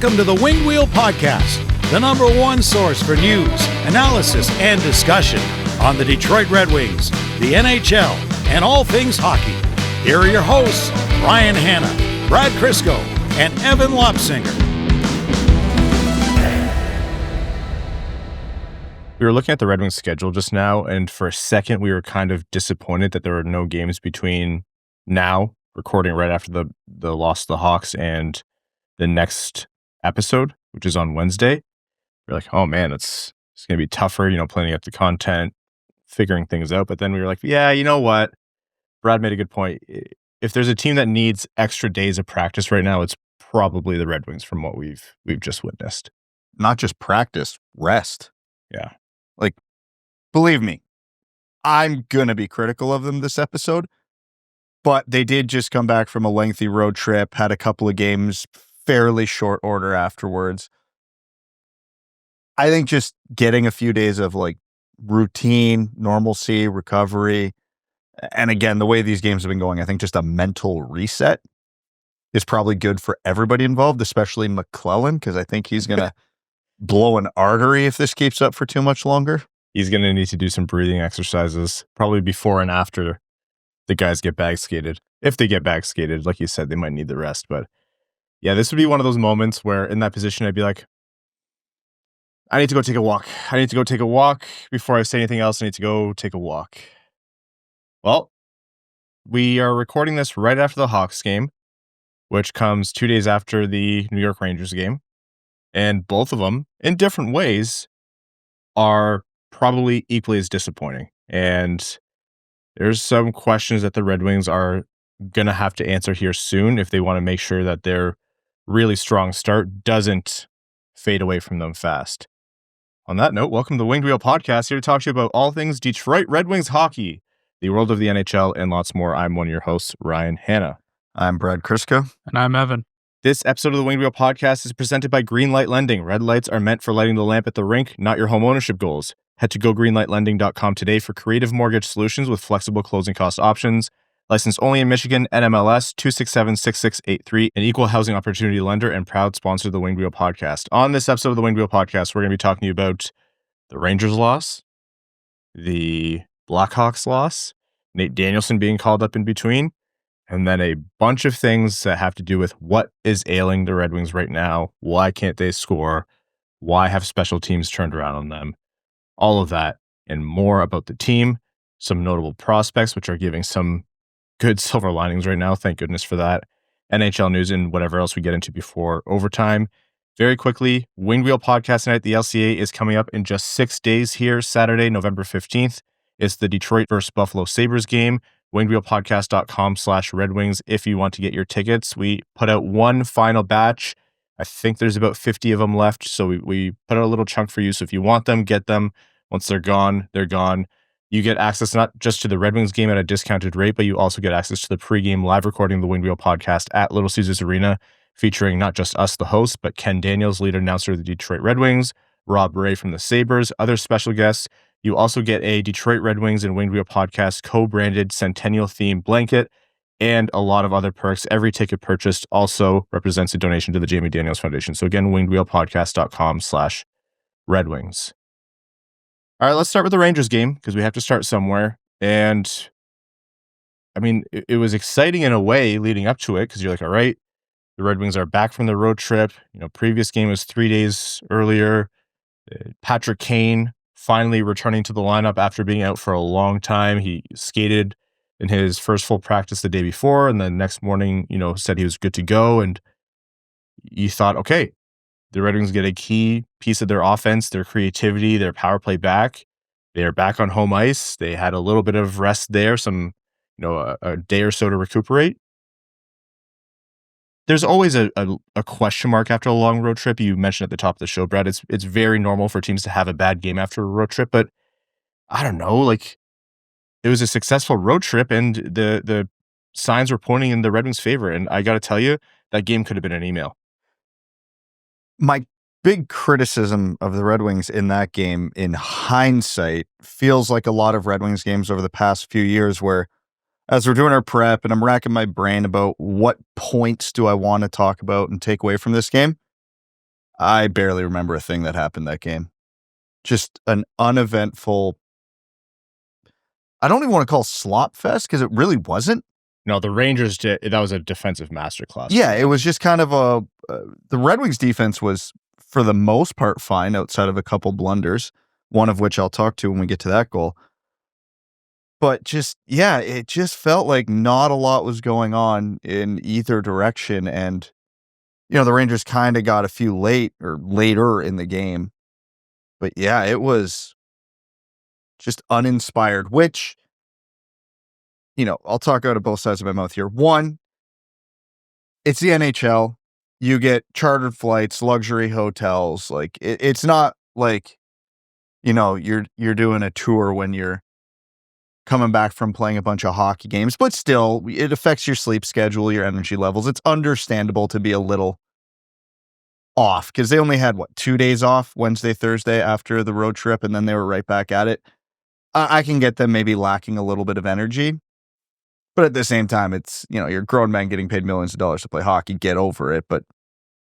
Welcome to the Winged Wheel Podcast, the number one source for news, analysis, and discussion on the Detroit Red Wings, the NHL, and all things hockey. Here are your hosts, Ryan Hanna, Brad Crisco, and Evan Lopsinger. We were looking at the Red Wings schedule just now, and for a second we were kind of disappointed that there were no games between now, recording right after the loss to the Hawks, and the next episode, which is on Wednesday. We're like, oh man, it's going to be tougher, planning out the content, figuring things out. But then we were like, yeah, you know what? Brad made a good point. If there's a team that needs extra days of practice right now, it's probably the Red Wings from what we've just witnessed. Not just practice, rest. Yeah. Like, believe me, I'm going to be critical of them this episode, but they did just come back from a lengthy road trip, had a couple of games, fairly short order afterwards. I think just getting a few days of like routine, normalcy, recovery, and again, the way these games have been going, I think just a mental reset is probably good for everybody involved, especially McLellan, because I think he's going to blow an artery if this keeps up for too much longer. He's going to need to do some breathing exercises, probably before and after the guys get bag skated. If they get bag skated, like you said, they might need the rest. But yeah, this would be one of those moments where in that position, I'd be like, I need to go take a walk. I need to go take a walk before I say anything else. I need to go take a walk. Well, we are recording this right after the Hawks game, which comes 2 days after the New York Rangers game. And both of them, in different ways, are probably equally as disappointing. And there's some questions that the Red Wings are going to have to answer here soon if they want to make sure that their really strong start doesn't fade away from them fast. On that note, welcome to the Winged Wheel Podcast, here to talk to you about all things Detroit Red Wings hockey, the world of the NHL, and lots more. I'm one of your hosts, Ryan Hanna. I'm Brad Crisco. And I'm Evan. This episode of the Winged Wheel Podcast is presented by Greenlight Lending. Red lights are meant for lighting the lamp at the rink, not your home ownership goals. Head to gogreenlightlending.com today for creative mortgage solutions with flexible closing cost options. Licensed only in Michigan, NMLS 2676683, an equal housing opportunity lender and proud sponsor of the Winged Wheel Podcast. On this episode of the Winged Wheel Podcast, we're going to be talking to you about the Rangers loss, the Blackhawks loss, Nate Danielson being called up in between, and then a bunch of things that have to do with what is ailing the Red Wings right now, why can't they score, why have special teams turned around on them, all of that and more about the team, some notable prospects which are giving some good silver linings right now, thank goodness for that, NHL news and whatever else we get into before overtime. Very quickly, Winged Wheel Podcast Night, the LCA, is coming up in just 6 days here, Saturday, November 15th. It's the Detroit versus Buffalo Sabres game. wingedwheelpodcast.com/Red Wings if you want to get your tickets. We put out one final batch. I think there's about 50 of them left, so we put out a little chunk for you. So if you want them, get them. Once they're gone, they're gone. You get access not just to the Red Wings game at a discounted rate, but you also get access to the pregame live recording of the Winged Wheel Podcast at Little Caesars Arena, featuring not just us, the hosts, but Ken Daniels, lead announcer of the Detroit Red Wings, Rob Ray from the Sabres, other special guests. You also get a Detroit Red Wings and Winged Wheel Podcast co-branded Centennial-themed blanket and a lot of other perks. Every ticket purchased also represents a donation to the Jamie Daniels Foundation. So again, wingedwheelpodcast.com/Red Wings. All right, let's start with the Rangers game because we have to start somewhere. And I mean, it was exciting in a way leading up to it because you're like, all right, the Red Wings are back from the road trip. Previous game was 3 days earlier. Patrick Kane finally returning to the lineup after being out for a long time. He skated in his first full practice the day before, and then next morning, said he was good to go. And you thought, okay, the Red Wings get a key piece of their offense, their creativity, their power play back. They are back on home ice. They had a little bit of rest there, some, a day or so to recuperate. There's always a question mark after a long road trip. You mentioned at the top of the show, Brad, it's very normal for teams to have a bad game after a road trip, but I don't know, like it was a successful road trip and the signs were pointing in the Red Wings' favor. And I got to tell you, that game could have been an email. My big criticism of the Red Wings in that game, in hindsight, feels like a lot of Red Wings games over the past few years where, as we're doing our prep and I'm racking my brain about what points do I want to talk about and take away from this game, I barely remember a thing that happened that game. Just an uneventful, I don't even want to call slop fest because it really wasn't. No, the Rangers that was a defensive masterclass. Yeah, it was just kind of the Red Wings defense was for the most part fine outside of a couple blunders, one of which I'll talk to when we get to that goal. But just, yeah, it just felt like not a lot was going on in either direction. And, the Rangers kind of got a few later in the game. But yeah, it was just uninspired, which, I'll talk out of both sides of my mouth here. One, it's the NHL. You get chartered flights, luxury hotels. Like it's not like, you're doing a tour when you're coming back from playing a bunch of hockey games, but still it affects your sleep schedule, your energy levels. It's understandable to be a little off because they only had 2 days off, Wednesday, Thursday after the road trip, and then they were right back at it. I can get them maybe lacking a little bit of energy, but at the same time, it's, you're grown men getting paid millions of dollars to play hockey. Get over it, but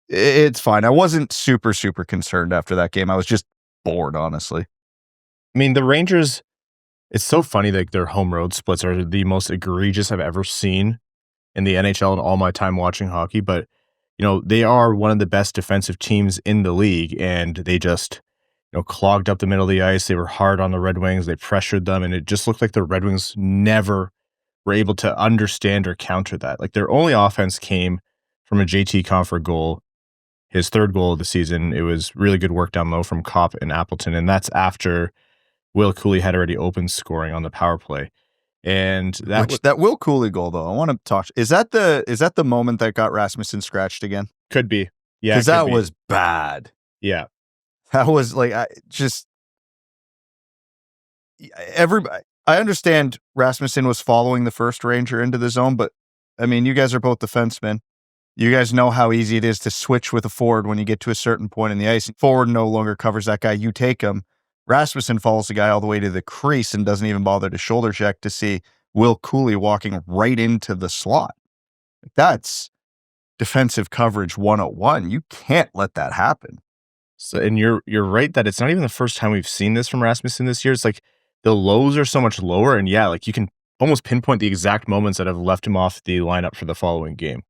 it's fine. I wasn't super, super concerned after that game. I was just bored, honestly. I mean, the Rangers, it's so funny that their home road splits are the most egregious I've ever seen in the NHL in all my time watching hockey. But, they are one of the best defensive teams in the league, and they just, clogged up the middle of the ice. They were hard on the Red Wings. They pressured them, and it just looked like the Red Wings never were able to understand or counter that. Like their only offense came from a JT Compher goal, his third goal of the season. It was really good work down low from Kopp and Appleton, and that's after Will Cooley had already opened scoring on the power play. And that Will Cooley goal, though, I want to talk. Is that the moment that got Rasmussen scratched again? Could be. Yeah. Because that was bad. Yeah. That was like, everybody. I understand Rasmussen was following the first Ranger into the zone, but I mean, you guys are both defensemen. You guys know how easy it is to switch with a forward when you get to a certain point in the ice. Forward no longer covers that guy. You take him. Rasmussen follows the guy all the way to the crease and doesn't even bother to shoulder check to see Will Cooley walking right into the slot. That's defensive coverage 101. You can't let that happen. So, and you're right that it's not even the first time we've seen this from Rasmussen this year. It's like the lows are so much lower, and yeah, like you can almost pinpoint the exact moments that have left him off the lineup for the following game.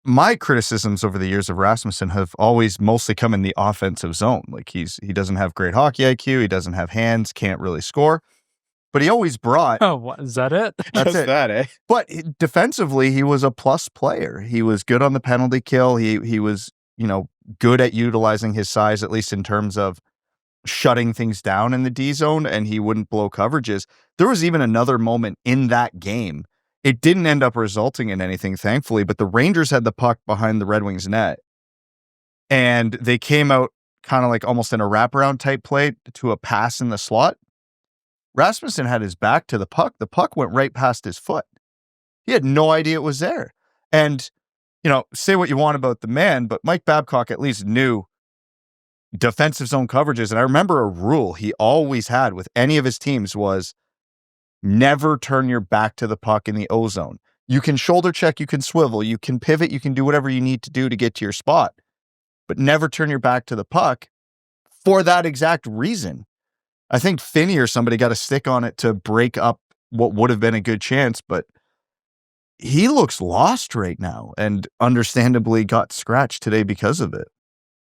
My criticisms over the years of Rasmussen have always mostly come in the offensive zone. Like he doesn't have great hockey IQ, he doesn't have hands, can't really score, but he always brought. Oh, what is that? It that's Just it. that, eh? But defensively, he was a plus player. He was good on the penalty kill. He was good at utilizing his size, at least in terms of shutting things down in the D zone, and he wouldn't blow coverages. There was even another moment in that game. It didn't end up resulting in anything, thankfully, but the Rangers had the puck behind the Red Wings net, and they came out kind of like almost in a wraparound type play to a pass in the slot. Rasmussen had his back to the puck. The puck went right past his foot. He had no idea it was there. And, say what you want about the man, but Mike Babcock at least knew defensive zone coverages. And I remember a rule he always had with any of his teams was never turn your back to the puck in the O zone. You can shoulder check, you can swivel, you can pivot, you can do whatever you need to do to get to your spot, but never turn your back to the puck for that exact reason. I think Finney or somebody got a stick on it to break up what would have been a good chance, but he looks lost right now and understandably got scratched today because of it.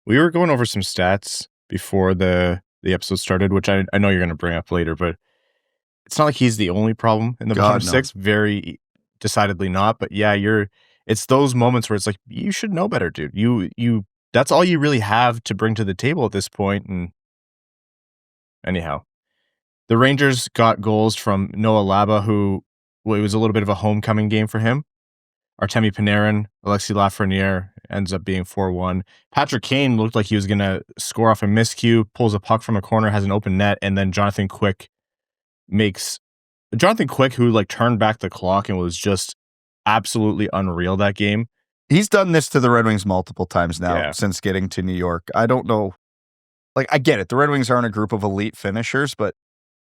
We were going over some stats before the episode started, which I know you're going to bring up later, but it's not like he's the only problem in the bottom six. Very decidedly not. But yeah, it's those moments where it's like, you should know better, dude. You that's all you really have to bring to the table at this point. And anyhow, the Rangers got goals from Noah Laba, who it was a little bit of a homecoming game for him. Artemi Panarin, Alexis Lafreniere ends up being 4-1. Patrick Kane looked like he was going to score off a miscue, pulls a puck from a corner, has an open net, and then Jonathan Quick, who turned back the clock and was just absolutely unreal that game. He's done this to the Red Wings multiple times now since getting to New York. I don't know. I get it. The Red Wings aren't a group of elite finishers, but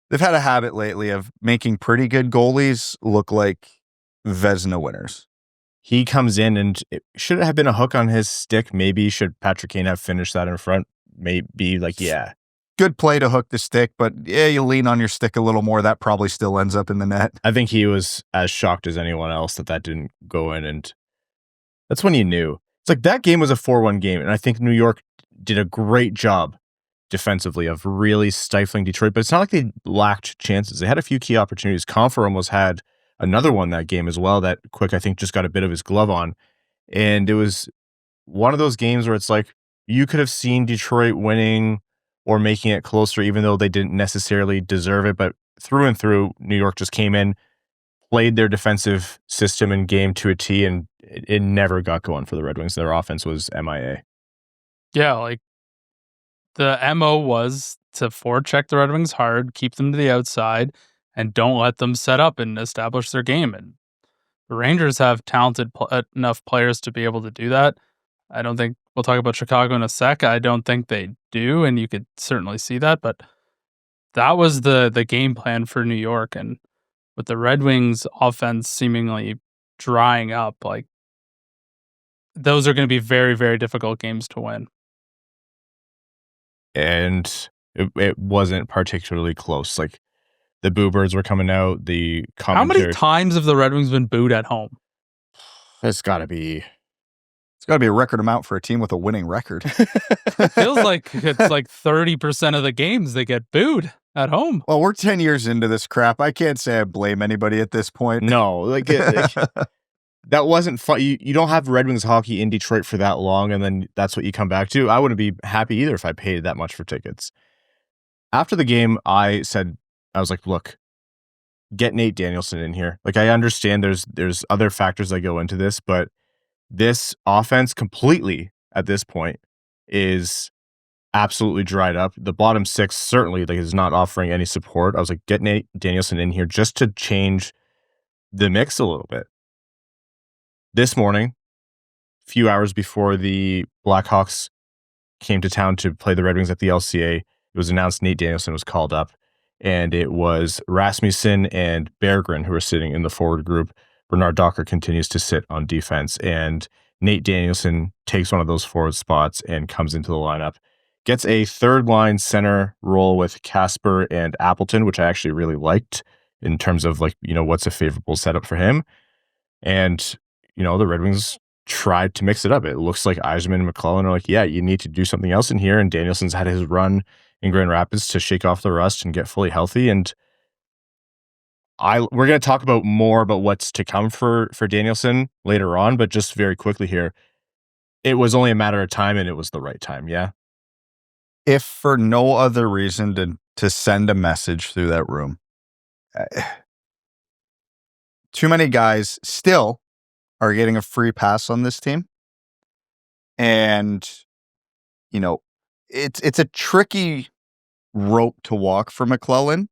they've had a habit lately of making pretty good goalies look like Vezina winners. he comes in and it should have been a hook on his stick. Maybe should Patrick Kane have finished that in front? Maybe yeah. Good play to hook the stick, but yeah, you lean on your stick a little more. That probably still ends up in the net. I think he was as shocked as anyone else that didn't go in, and that's when you knew. It's like that game was a 4-1 game, and I think New York did a great job defensively of really stifling Detroit, but it's not like they lacked chances. They had a few key opportunities. Compher almost had another one that game as well that Quick, I think, just got a bit of his glove on. And it was one of those games where it's like you could have seen Detroit winning or making it closer, even though they didn't necessarily deserve it. But through and through, New York just came in, played their defensive system and game to a T, and it never got going for the Red Wings. Their offense was MIA. Yeah, like the MO was to forecheck the Red Wings hard, keep them to the outside, and don't let them set up and establish their game. And the Rangers have talented enough players to be able to do that. I don't think we'll talk about Chicago in a sec. I don't think they do, and you could certainly see that. But that was the game plan for New York. And with the Red Wings offense seemingly drying up, like those are going to be very, very difficult games to win. And it wasn't particularly close. Like the Boo Birds were coming out. The How many times have the Red Wings been booed at home? It's got to be a record amount for a team with a winning record. It feels like it's like 30% of the games they get booed at home. Well, we're 10 years into this crap. I can't say I blame anybody at this point. No, that wasn't fun. You don't have Red Wings hockey in Detroit for that long, and then that's what you come back to. I wouldn't be happy either if I paid that much for tickets. After the game, I was like, look, get Nate Danielson in here. Like, I understand there's other factors that go into this, but this offense completely at this point is absolutely dried up. The bottom six certainly is not offering any support. I was like, get Nate Danielson in here just to change the mix a little bit. This morning, a few hours before the Blackhawks came to town to play the Red Wings at the LCA, it was announced Nate Danielson was called up, and it was Rasmussen and Berggren who were sitting in the forward group. Bernard Docker continues to sit on defense, and Nate Danielson takes one of those forward spots and comes into the lineup. Gets a third-line center role with Kasper and Appleton, which I actually really liked in terms of what's a favorable setup for him. And the Red Wings tried to mix it up. It looks like Yzerman and McLellan are like, yeah, you need to do something else in here. And Danielson's had his run in Grand Rapids to shake off the rust and get fully healthy. And we're going to talk more about what's to come for Danielson later on, but just very quickly here, it was only a matter of time, and it was the right time. Yeah. If for no other reason to send a message through that room, too many guys still are getting a free pass on this team. And, it's a tricky rope to walk for McLellan,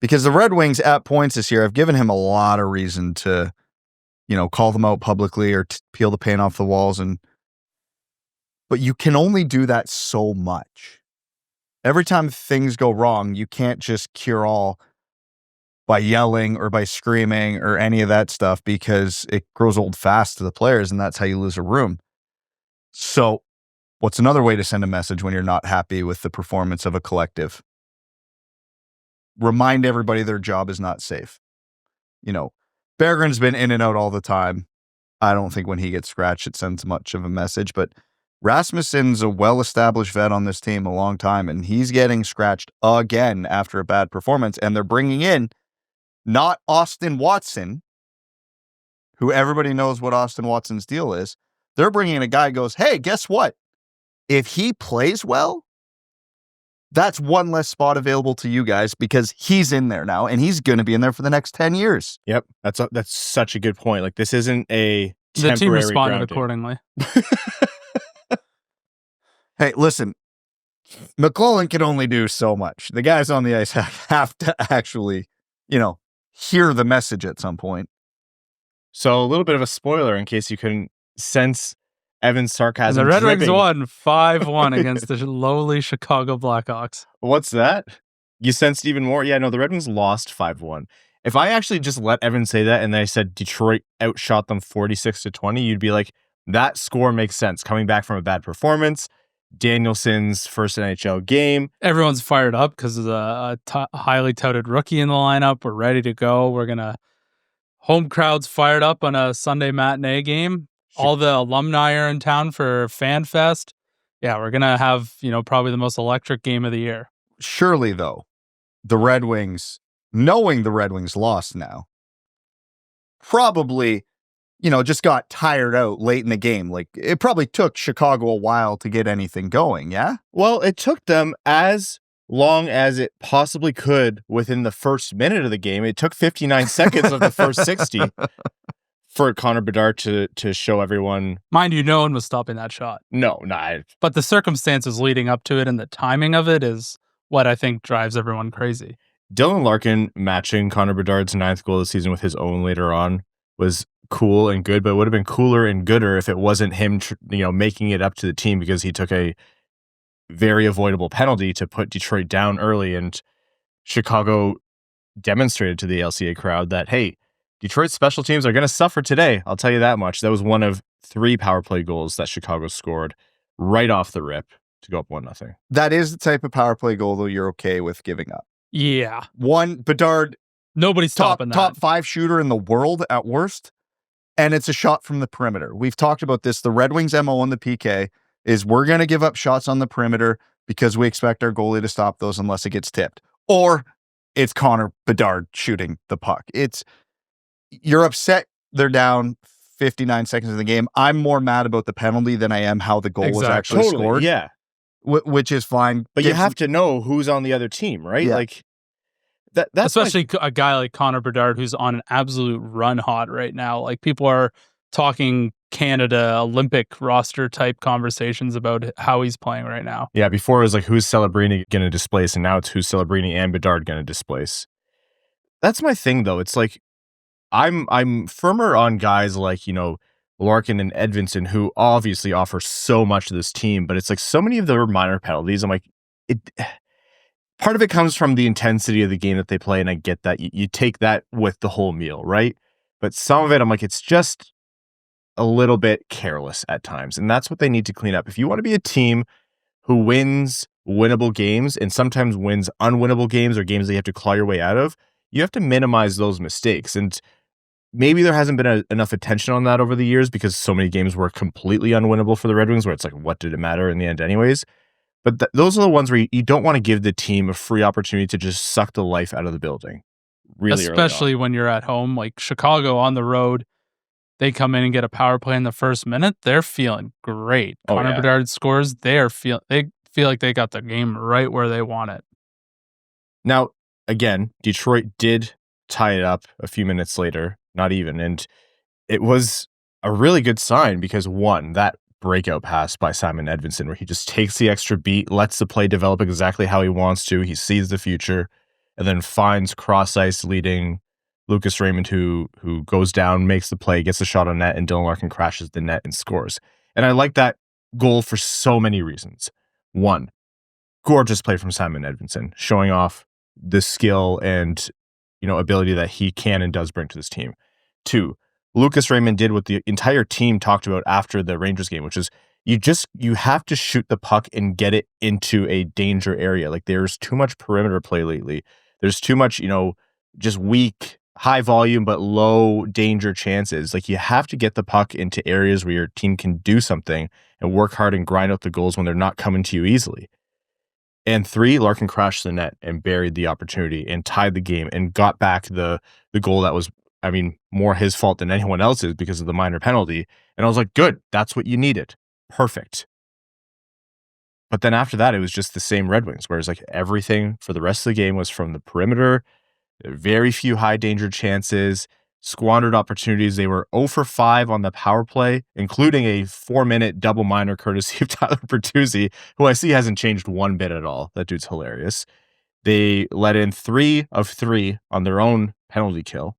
because the Red Wings at points this year have given him a lot of reason to, call them out publicly or peel the paint off the walls. But you can only do that so much. Every time things go wrong, you can't just cure all by yelling or by screaming or any of that stuff, because it grows old fast to the players, and that's how you lose a room. So what's another way to send a message when you're not happy with the performance of a collective? Remind everybody their job is not safe. Berggren's been in and out all the time. I don't think when he gets scratched, it sends much of a message, but Rasmussen's a well-established vet on this team a long time, and he's getting scratched again after a bad performance, and they're bringing in not Austin Watson, who everybody knows what Austin Watson's deal is. They're bringing in a guy who goes, hey, guess what? If he plays well, that's one less spot available to you guys, because he's in there now, and he's going to be in there for the next 10 years. Yep. That's such a good point. Like, this isn't a temporary The team responded grounding. accordingly. Hey, listen, McLellan can only do so much. The guys on the ice have to actually, hear the message at some point. So a little bit of a spoiler in case you couldn't sense Evan's sarcasm. The Red dripping. Wings won 5-1 against the lowly Chicago Blackhawks. What's that? You sensed even more? Yeah, no, the Red Wings lost 5-1. If I actually just let Evan say that and then I said Detroit outshot them 46-20, you'd be like, that score makes sense. Coming back from a bad performance, Danielson's first NHL game. Everyone's fired up because of the highly touted rookie in the lineup. We're ready to go. Home crowd's fired up on a Sunday matinee game. All the alumni are in town for Fan Fest. Yeah, we're going to have, probably the most electric game of the year. Surely, though, the Red Wings, knowing the Red Wings lost now, probably, just got tired out late in the game. Like, it probably took Chicago a while to get anything going, yeah? Well, it took them as long as it possibly could within the first minute of the game. It took 59 seconds of the first 60 for Connor Bedard to show everyone. Mind you, no one was stopping that shot. No. But the circumstances leading up to it and the timing of it is what I think drives everyone crazy. Dylan Larkin matching Connor Bedard's 9th goal of the season with his own later on was cool and good, but it would have been cooler and gooder if it wasn't him, making it up to the team, because he took a very avoidable penalty to put Detroit down early, and Chicago demonstrated to the LCA crowd that, hey, Detroit's special teams are going to suffer today. I'll tell you that much. That was one of 3 power play goals that Chicago scored right off the rip to go up 1-0. That is the type of power play goal, though, you're okay with giving up. Yeah. Bedard, nobody's stopping that. Top 5 shooter in the world at worst, and it's a shot from the perimeter. We've talked about this. The Red Wings' MO on the PK is we're going to give up shots on the perimeter because we expect our goalie to stop those unless it gets tipped. Or it's Connor Bedard shooting the puck. You're upset they're down 59 seconds in the game. I'm more mad about the penalty than I am how the goal was actually scored. Yeah. Which is fine. But you have to know who's on the other team, right? Yeah. Like that's especially a guy like Connor Bedard who's on an absolute run hot right now. Like, people are talking Canada Olympic roster type conversations about how he's playing right now. Yeah, before it was like, who's Celebrini going to displace, and now it's who's Celebrini and Bedard going to displace. That's my thing, though. It's like I'm firmer on guys like, Larkin and Edvinsson, who obviously offer so much to this team, but it's like so many of their minor penalties. I'm like, part of it comes from the intensity of the game that they play, and I get that. You take that with the whole meal, right? But some of it, I'm like, it's just a little bit careless at times, and that's what they need to clean up. If you want to be a team who wins winnable games and sometimes wins unwinnable games or games that you have to claw your way out of, you have to minimize those mistakes. And maybe there hasn't been enough attention on that over the years because so many games were completely unwinnable for the Red Wings, where it's like, what did it matter in the end anyways? But those are the ones where you don't want to give the team a free opportunity to just suck the life out of the building. Really, especially when you're at home. Like Chicago on the road, they come in and get a power play in the first minute. They're feeling great. Connor Bedard scores. They feel like they got the game right where they want it. Now, again, Detroit did tie it up a few minutes later, not even, and it was a really good sign because, one, that breakout pass by Seider Edvinsson, where he just takes the extra beat, lets the play develop exactly how he wants to. He sees the future, and then finds cross ice leading Lucas Raymond, who goes down, makes the play, gets a shot on net, and Dylan Larkin crashes the net and scores. And I like that goal for so many reasons. One, gorgeous play from Seider Edvinsson, showing off the skill and ability that he can and does bring to this team. Two, Lucas Raymond did what the entire team talked about after the Rangers game, which is you have to shoot the puck and get it into a danger area. Like, there's too much perimeter play lately. There's too much, just weak, high volume, but low danger chances. Like, you have to get the puck into areas where your team can do something and work hard and grind out the goals when they're not coming to you easily. And three, Larkin crashed the net and buried the opportunity and tied the game and got back the goal that was, more his fault than anyone else's because of the minor penalty. And I was like, good, that's what you needed. Perfect. But then after that, it was just the same Red Wings, whereas like everything for the rest of the game was from the perimeter, very few high danger chances, squandered opportunities. They were 0 for 5 on the power play, including a 4-minute double minor courtesy of Tyler Bertuzzi, who I see hasn't changed one bit at all. That dude's hilarious. They let in 3 of 3 on their own penalty kill.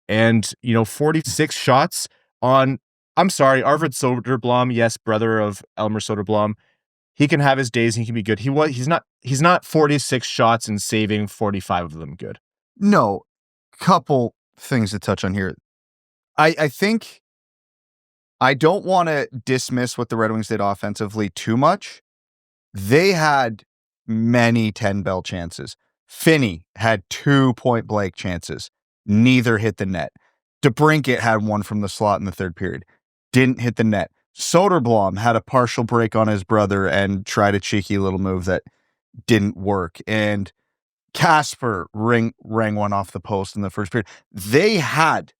And, 46 shots on, Arvid Soderblom, yes, brother of Elmer Soderblom. He can have his days and he can be good. He's not 46 shots and saving 45 of them good. No, couple things to touch on here. I think I don't want to dismiss what the Red Wings did offensively too much. They had many 10-bell chances. Finney had 2 point-blank chances. Neither hit the net. DeBrincat had one from the slot in the third period. Didn't hit the net. Soderblom had a partial break on his brother and tried a cheeky little move that didn't work. And Kasper rang one off the post in the first period. They had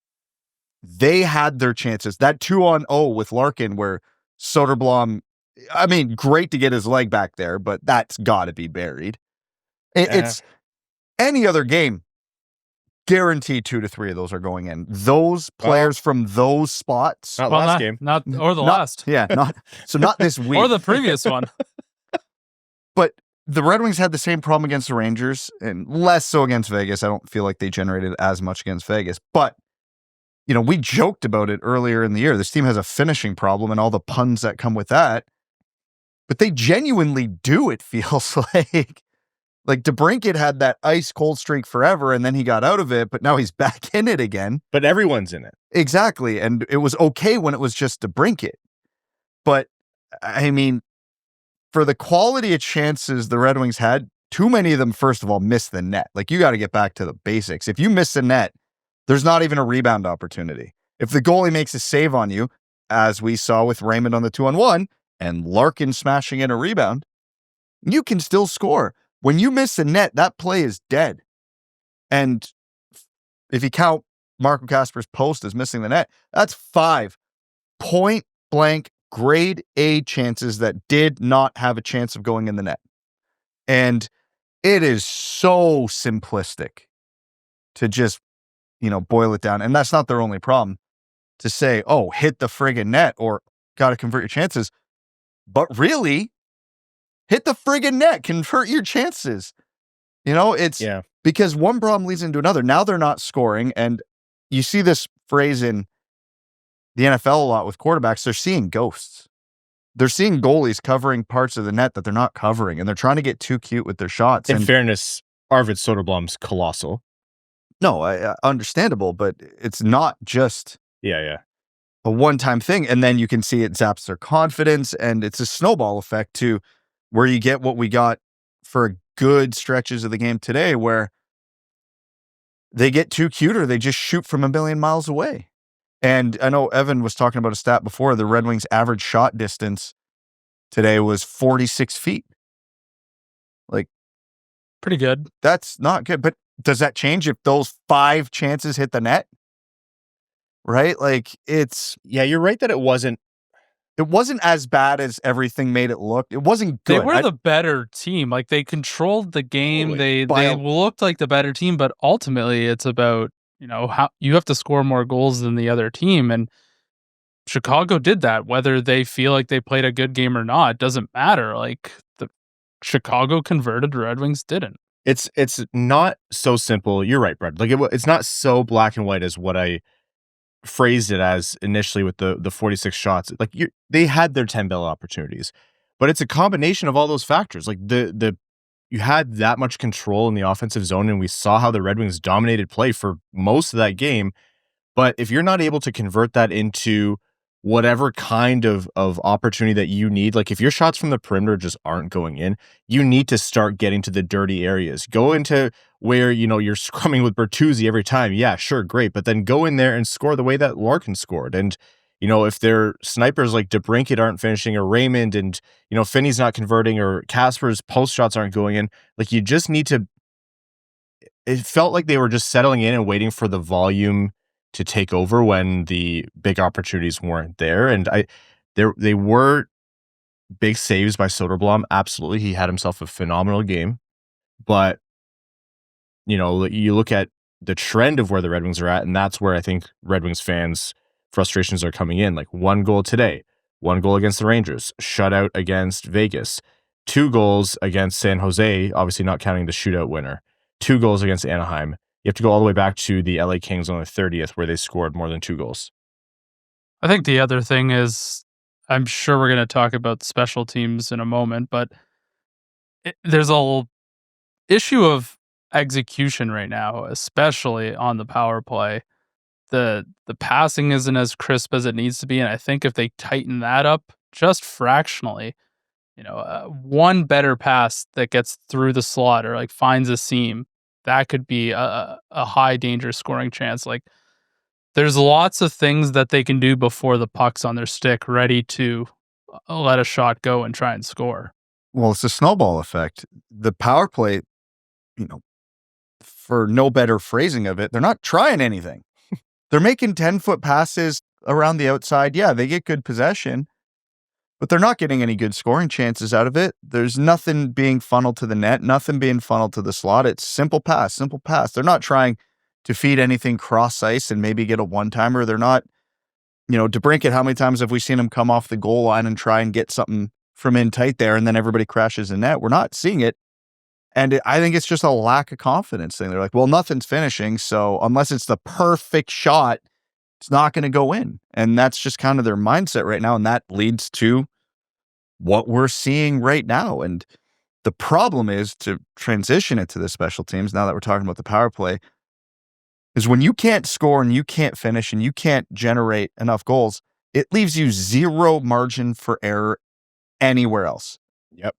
their chances. That 2-on-0 with Larkin where Soderblom, I mean, great to get his leg back there, but that's got to be buried. It's any other game, guaranteed 2 to 3 of those are going in. Those players from those spots. Not last game. Or the last. Yeah, not this week. Or the previous one. But the Red Wings had the same problem against the Rangers, and less so against Vegas. I don't feel like they generated as much against Vegas. But, we joked about it earlier in the year. This team has a finishing problem and all the puns that come with that. But they genuinely do, it feels like. Like DeBrincat had that ice cold streak forever, and then he got out of it, but now he's back in it again. But everyone's in it. Exactly. And it was okay when it was just DeBrincat. But, I mean, for the quality of chances the Red Wings had, too many of them, first of all, missed the net. Like, you got to get back to the basics. If you miss the net, there's not even a rebound opportunity. If the goalie makes a save on you, as we saw with Raymond on the 2-on-1, and Larkin smashing in a rebound, you can still score. When you miss the net, that play is dead. And if you count Marco Kasper's post as missing the net, that's 5 point-blank grade A chances that did not have a chance of going in the net. And it is so simplistic to just, boil it down. And that's not their only problem to say, oh, hit the friggin' net or got to convert your chances. But really, hit the friggin' net, convert your chances. It's because one problem leads into another. Now they're not scoring. And you see this phrase in the NFL a lot with quarterbacks. They're seeing ghosts. They're seeing goalies covering parts of the net that they're not covering. And they're trying to get too cute with their shots. In fairness, Arvid Soderblom's colossal. No, understandable, but it's not just a one-time thing. And then you can see it zaps their confidence, and it's a snowball effect too, where you get what we got for good stretches of the game today, where they get too cute or they just shoot from a million miles away. And I know Evan was talking about a stat before. The Red Wings' average shot distance today was 46 feet. Like, pretty good. That's not good, but does that change if those 5 chances hit the net? Right? Like, you're right that it wasn't as bad as everything made it look. It wasn't good. They were the better team. Like, they controlled the game. Totally. They looked like the better team, but ultimately it's about, how you have to score more goals than the other team. And Chicago did that. Whether they feel like they played a good game or not, it doesn't matter. Like, the Chicago converted, the Red Wings didn't. It's not so simple. You're right, Brad. Like, it's not so black and white as what I phrased it as initially with the 46 shots. Like, they had their 10-bell opportunities, but it's a combination of all those factors. Like, you had that much control in the offensive zone, and we saw how the Red Wings dominated play for most of that game. But if you're not able to convert that into whatever kind of opportunity that you need, like if your shots from the perimeter just aren't going in, you need to start getting to the dirty areas. Go into where, you're scrumming with Bertuzzi every time. Yeah, sure, great. But then go in there and score the way that Larkin scored. And, if their snipers like DeBrincat aren't finishing, or Raymond, and, Finney's not converting, or Kasper's post shots aren't going in, like, you just need to, it felt like they were just settling in and waiting for the volume to take over when the big opportunities weren't there. And they were big saves by Soderblom. Absolutely. He had himself a phenomenal game. But, you look at the trend of where the Red Wings are at, and that's where I think Red Wings fans' frustrations are coming in. Like, 1 goal today, 1 goal against the Rangers, shutout against Vegas, 2 goals against San Jose, obviously not counting the shootout winner, 2 goals against Anaheim. You have to go all the way back to the LA Kings on the 30th, where they scored more than 2 goals. I think the other thing is, I'm sure we're going to talk about special teams in a moment, but there's a issue of execution right now, especially on the power play. The passing isn't as crisp as it needs to be, and I think if they tighten that up just fractionally, one better pass that gets through the slot or like finds a seam, that could be a high danger scoring chance. Like there's lots of things that they can do before the puck's on their stick, ready to let a shot go and try and score. Well, it's a snowball effect. The power play, for no better phrasing of it, they're not trying anything. They're making 10-foot passes around the outside. Yeah, they get good possession, but they're not getting any good scoring chances out of it. There's nothing being funneled to the net, nothing being funneled to the slot. It's simple pass, simple pass. They're not trying to feed anything cross ice and maybe get a one-timer. They're not, DeBrincat, how many times have we seen him come off the goal line and try and get something from in tight there and then everybody crashes the net? We're not seeing it. And I think it's just a lack of confidence thing. They're like, well, nothing's finishing, so unless it's the perfect shot, it's not going to go in. And that's just kind of their mindset right now, and that leads to what we're seeing right now. And the problem is, to transition it to the special teams, now that we're talking about the power play, is when you can't score and you can't finish and you can't generate enough goals, it leaves you zero margin for error anywhere else. Yep.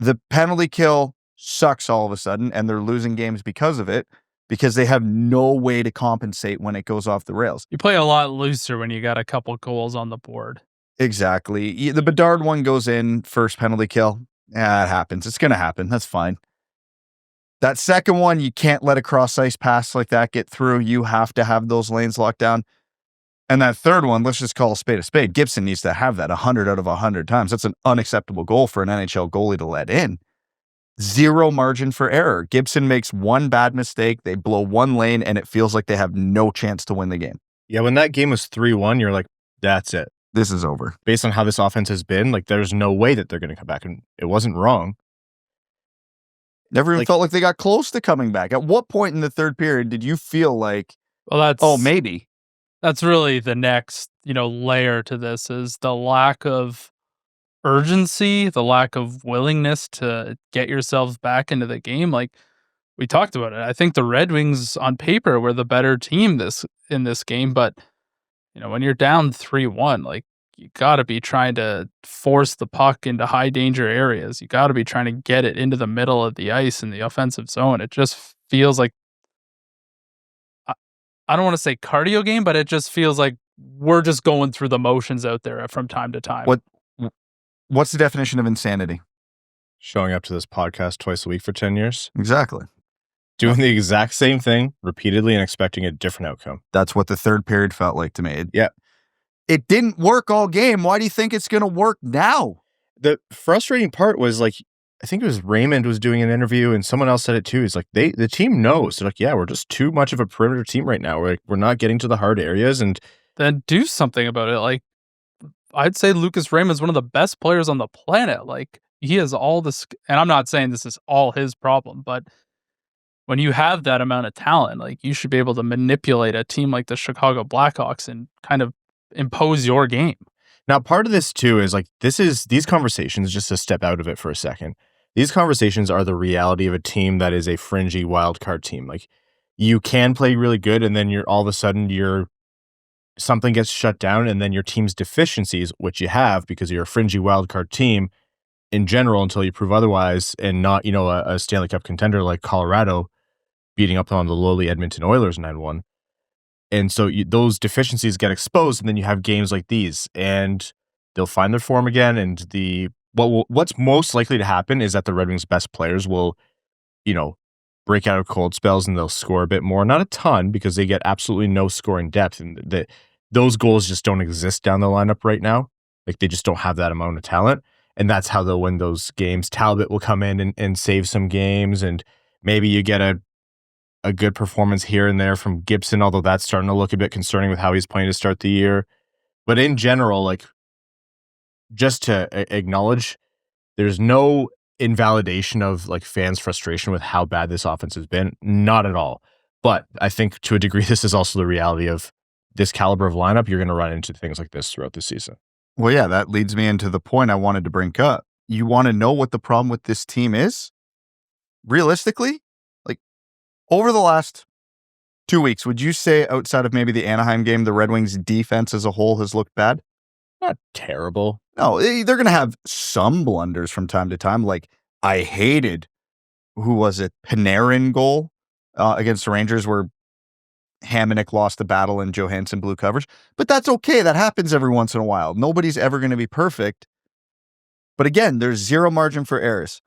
The penalty kill sucks all of a sudden, and they're losing games because of it, because they have no way to compensate when it goes off the rails. You play a lot looser when you got a couple goals on the board. Exactly. The Bedard one goes in, first penalty kill. Yeah, it happens. It's going to happen. That's fine. That second one, you can't let a cross-ice pass like that get through. You have to have those lanes locked down. And that third one, let's just call a spade a spade. Gibson needs to have that 100 out of 100 times. That's an unacceptable goal for an NHL goalie to let in. Zero margin for error. Gibson makes one bad mistake, they blow one lane, and it feels like they have no chance to win the game. Yeah, when that game was 3-1, you're like, that's it. This is over. Based on how this offense has been, like, there's no way that they're going to come back. And it wasn't wrong. Never even felt like they got close to coming back. At what point in the third period did you feel like, maybe? That's really the next, layer to this, is the lack of urgency, the lack of willingness to get yourselves back into the game. Like we talked about it. I think the Red Wings on paper were the better team in this game, but when you're down 3-1, like you got to be trying to force the puck into high danger areas. You got to be trying to get it into the middle of the ice in the offensive zone. It just feels like, I don't want to say cardio game, but it just feels like we're just going through the motions out there from time to time. What's the definition of insanity? Showing up to this podcast twice a week for 10 years. Exactly. Doing the exact same thing repeatedly and expecting a different outcome. That's what the third period felt like to me. Yeah. It didn't work all game. Why do you think it's going to work now? The frustrating part was, like, I think it was Raymond was doing an interview and someone else said it too. He's like, the team knows. They're like, yeah, we're just too much of a perimeter team right now. We're not getting to the hard areas. And then do something about it. Like, I'd say Lucas Raymond's one of the best players on the planet. Like, he has all this, and I'm not saying this is all his problem, but when you have that amount of talent, like, you should be able to manipulate a team like the Chicago Blackhawks and kind of impose your game. Now, part of this too is like, these conversations, just to step out of it for a second, these conversations are the reality of a team that is a fringy wild card team. Like, you can play really good, and then all of a sudden something gets shut down, and then your team's deficiencies, which you have because you're a fringy wildcard team in general until you prove otherwise, and not, a Stanley Cup contender like Colorado beating up on the lowly Edmonton Oilers 9-1. And so those deficiencies get exposed, and then you have games like these, and they'll find their form again. And what's most likely to happen is that the Red Wings' best players will, break out of cold spells and they'll score a bit more. Not a ton, because they get absolutely no scoring depth, and those goals just don't exist down the lineup right now. Like, they just don't have that amount of talent, and that's how they'll win those games. Talbot will come in and save some games, and maybe you get a good performance here and there from Gibson, although that's starting to look a bit concerning with how he's playing to start the year. But in general, like, just to acknowledge, there's no invalidation of like fans' frustration with how bad this offense has been. Not at all. But I think to a degree, this is also the reality of this caliber of lineup. You're going to run into things like this throughout the season. Well, yeah, that leads me into the point I wanted to bring up. You want to know what the problem with this team is? Realistically, like, Over the last 2 weeks, would you say outside of maybe the Anaheim game, the Red Wings defense as a whole has looked bad? Not terrible. No, they're going to have some blunders from time to time. Like, I hated, who was it, Panarin goal against the Rangers where Hamonic lost the battle and Johansson blew coverage. But that's okay. That happens every once in a while. Nobody's ever going to be perfect. But again, there's zero margin for errors.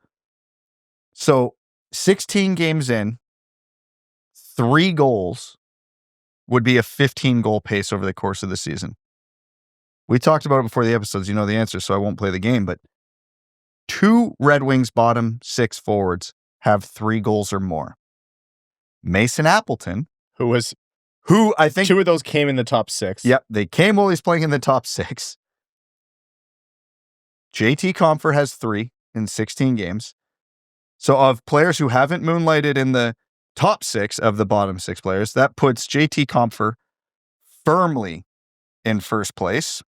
So 16 games in, 3 goals would be a 15-goal pace over the course of the season. We talked about it before the episodes. You know the answer, so I won't play the game. But 2 Red Wings bottom 6 forwards have 3 goals or more. Mason Appleton, who I think 2 of those came in the top 6. Yep, they came while he's playing in the top 6. JT Compher has 3 in 16 games. So of players who haven't moonlighted in the top 6 of the bottom 6 players, that puts JT Compher firmly in first place.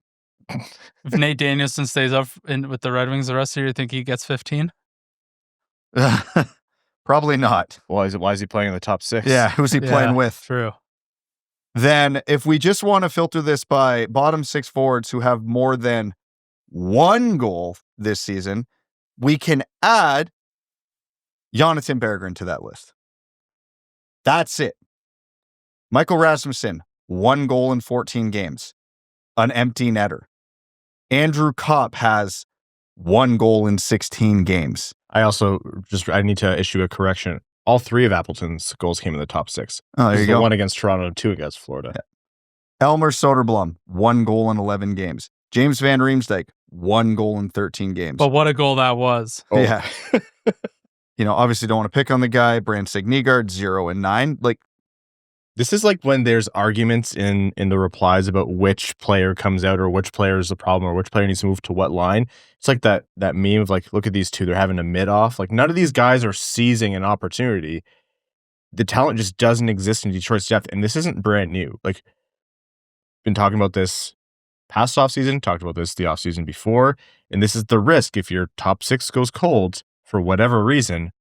If Nate Danielson stays up with the Red Wings the rest of the year, you think he gets 15? Probably not. Why is he playing in the top 6? Yeah, who's he playing with? True. Then if we just want to filter this by bottom 6 forwards who have more than 1 goal this season, we can add Jonathan Berggren to that list. That's it. Michael Rasmussen, 1 goal in 14 games. An empty netter. Andrew Kopp has 1 goal in 16 games. I need to issue a correction. All 3 of Appleton's goals came in the top 6. Oh, there you go. 1 against Toronto and 2 against Florida. Yeah. Elmer Soderblom, 1 goal in 11 games. James Van Riemsdyk, 1 goal in 13 games. But what a goal that was. Oh. Yeah. Obviously don't want to pick on the guy. Brandsegg-Nygard, 0 and 9. Like, this is like when there's arguments in the replies about which player comes out or which player is the problem or which player needs to move to what line. It's like that meme of like, look at these 2, they're having a mid-off. Like, none of these guys are seizing an opportunity. The talent just doesn't exist in Detroit's depth, and this isn't brand new. Like, been talking about this past offseason, talked about this the offseason before, and this is the risk if your top 6 goes cold for whatever reason.